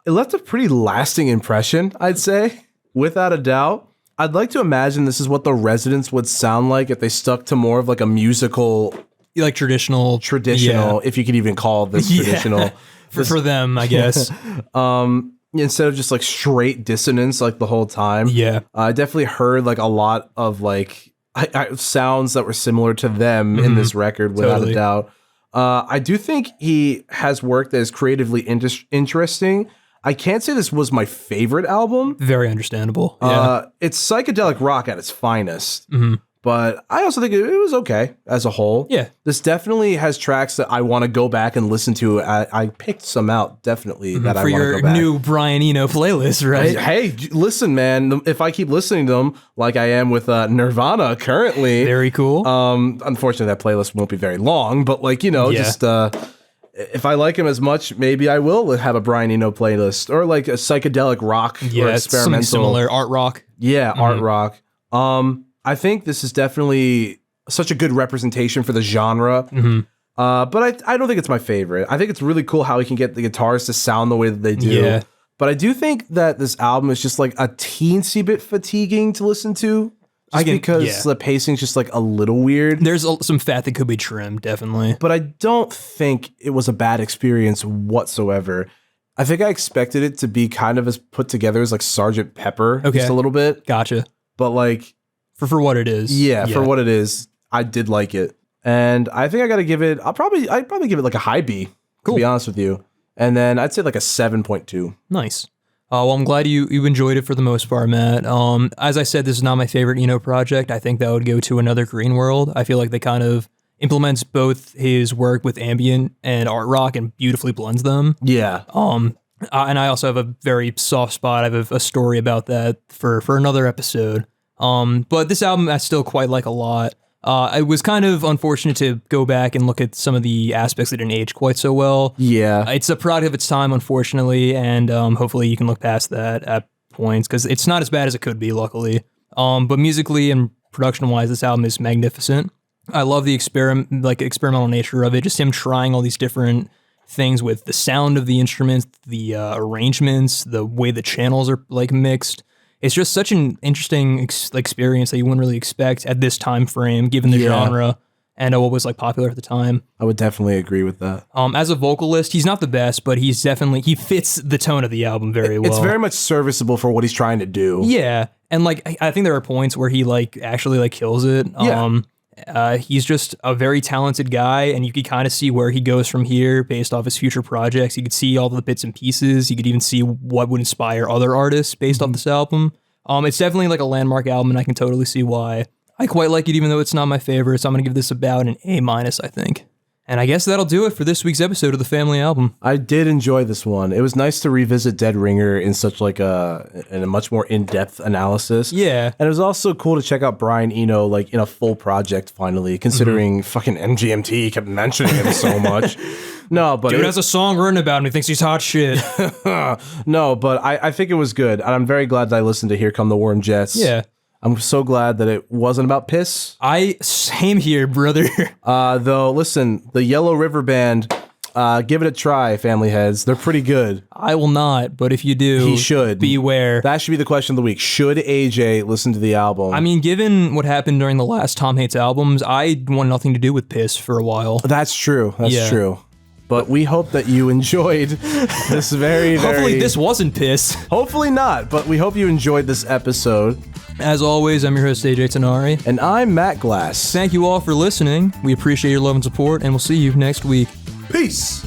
It left a pretty lasting impression, I'd say, without a doubt. I'd like to imagine this is what the Residents would sound like if they stuck to more of like a musical, like traditional, if you could even call this traditional for them, I guess. Instead of just like straight dissonance like the whole time. Yeah, I definitely heard like a lot of like sounds that were similar to them in this record, without a doubt. I do think he has work that is creatively interesting. I can't say this was my favorite album. Very understandable. It's psychedelic rock at its finest. But I also think it was okay as a whole. Yeah. This definitely has tracks that I want to go back and listen to. I picked some out, definitely, that I want to go back. For your new Brian Eno playlist, right? Hey, listen, man. If I keep listening to them like I am with Nirvana currently. Very cool. Unfortunately, that playlist won't be very long. But like, just... if I like him as much, maybe I will have a Brian Eno playlist or like a psychedelic rock or experimental. Something similar, art rock. Yeah, art rock. I think this is definitely such a good representation for the genre. But I don't think it's my favorite. I think it's really cool how he can get the guitars to sound the way that they do. Yeah. But I do think that this album is just like a teensy bit fatiguing to listen to. Because the pacing's just like a little weird. There's some fat that could be trimmed, definitely. But I don't think it was a bad experience whatsoever. I think I expected it to be kind of as put together as like Sgt. Pepper, just a little bit. Gotcha. But like... For what it is. Yeah, for what it is, I did like it. And I think I got to give it... I'd probably give it like a high B, to be honest with you. And then I'd say like a 7.2. Nice. Well, I'm glad you enjoyed it for the most part, Matt. As I said, this is not my favorite Eno project. I think that would go to Another Green World. I feel like they kind of implements both his work with ambient and art rock and beautifully blends them. Yeah. And I also have a very soft spot. I have a story about that for another episode. But this album I still quite like a lot. It was kind of unfortunate to go back and look at some of the aspects that didn't age quite so well. Yeah. It's a product of its time, unfortunately, and hopefully you can look past that at points, because it's not as bad as it could be, luckily. But musically and production-wise, this album is magnificent. I love the experimental nature of it, just him trying all these different things with the sound of the instruments, the arrangements, the way the channels are like mixed. It's just such an interesting experience that you wouldn't really expect at this time frame, given the genre and what was like popular at the time. I would definitely agree with that. As a vocalist, he's not the best, but he fits the tone of the album very well. It's very much serviceable for what he's trying to do. Yeah, and like I think there are points where he like actually like kills it. He's just a very talented guy, and you could kind of see where he goes from here based off his future projects. You could see all the bits and pieces. You could even see what would inspire other artists based off this album. It's definitely like a landmark album, and I can totally see why. I quite like it, even though it's not my favorite, so I'm going to give this about an A-, I think. And I guess that'll do it for this week's episode of the Family Album. I did enjoy this one. It was nice to revisit Dead Ringer in such like in a much more in-depth analysis. Yeah. And it was also cool to check out Brian Eno like in a full project finally, considering fucking MGMT kept mentioning him so much. No, but dude has a song written about him. He thinks he's hot shit. No, but I think it was good. And I'm very glad that I listened to Here Come the Warm Jets. Yeah. I'm so glad that it wasn't about piss. Same here, brother. Though, listen, the Yellow River Band, give it a try, family heads. They're pretty good. I will not, but if you do, he should. Beware. That should be the question of the week. Should AJ listen to the album? I mean, given what happened during the last Tom Hates albums, I want nothing to do with piss for a while. That's true. That's true. But we hope that you enjoyed this very, Hopefully this wasn't piss. Hopefully not, but we hope you enjoyed this episode. As always, I'm your host, AJ Tenari. And I'm Matt Glass. Thank you all for listening. We appreciate your love and support, and we'll see you next week. Peace!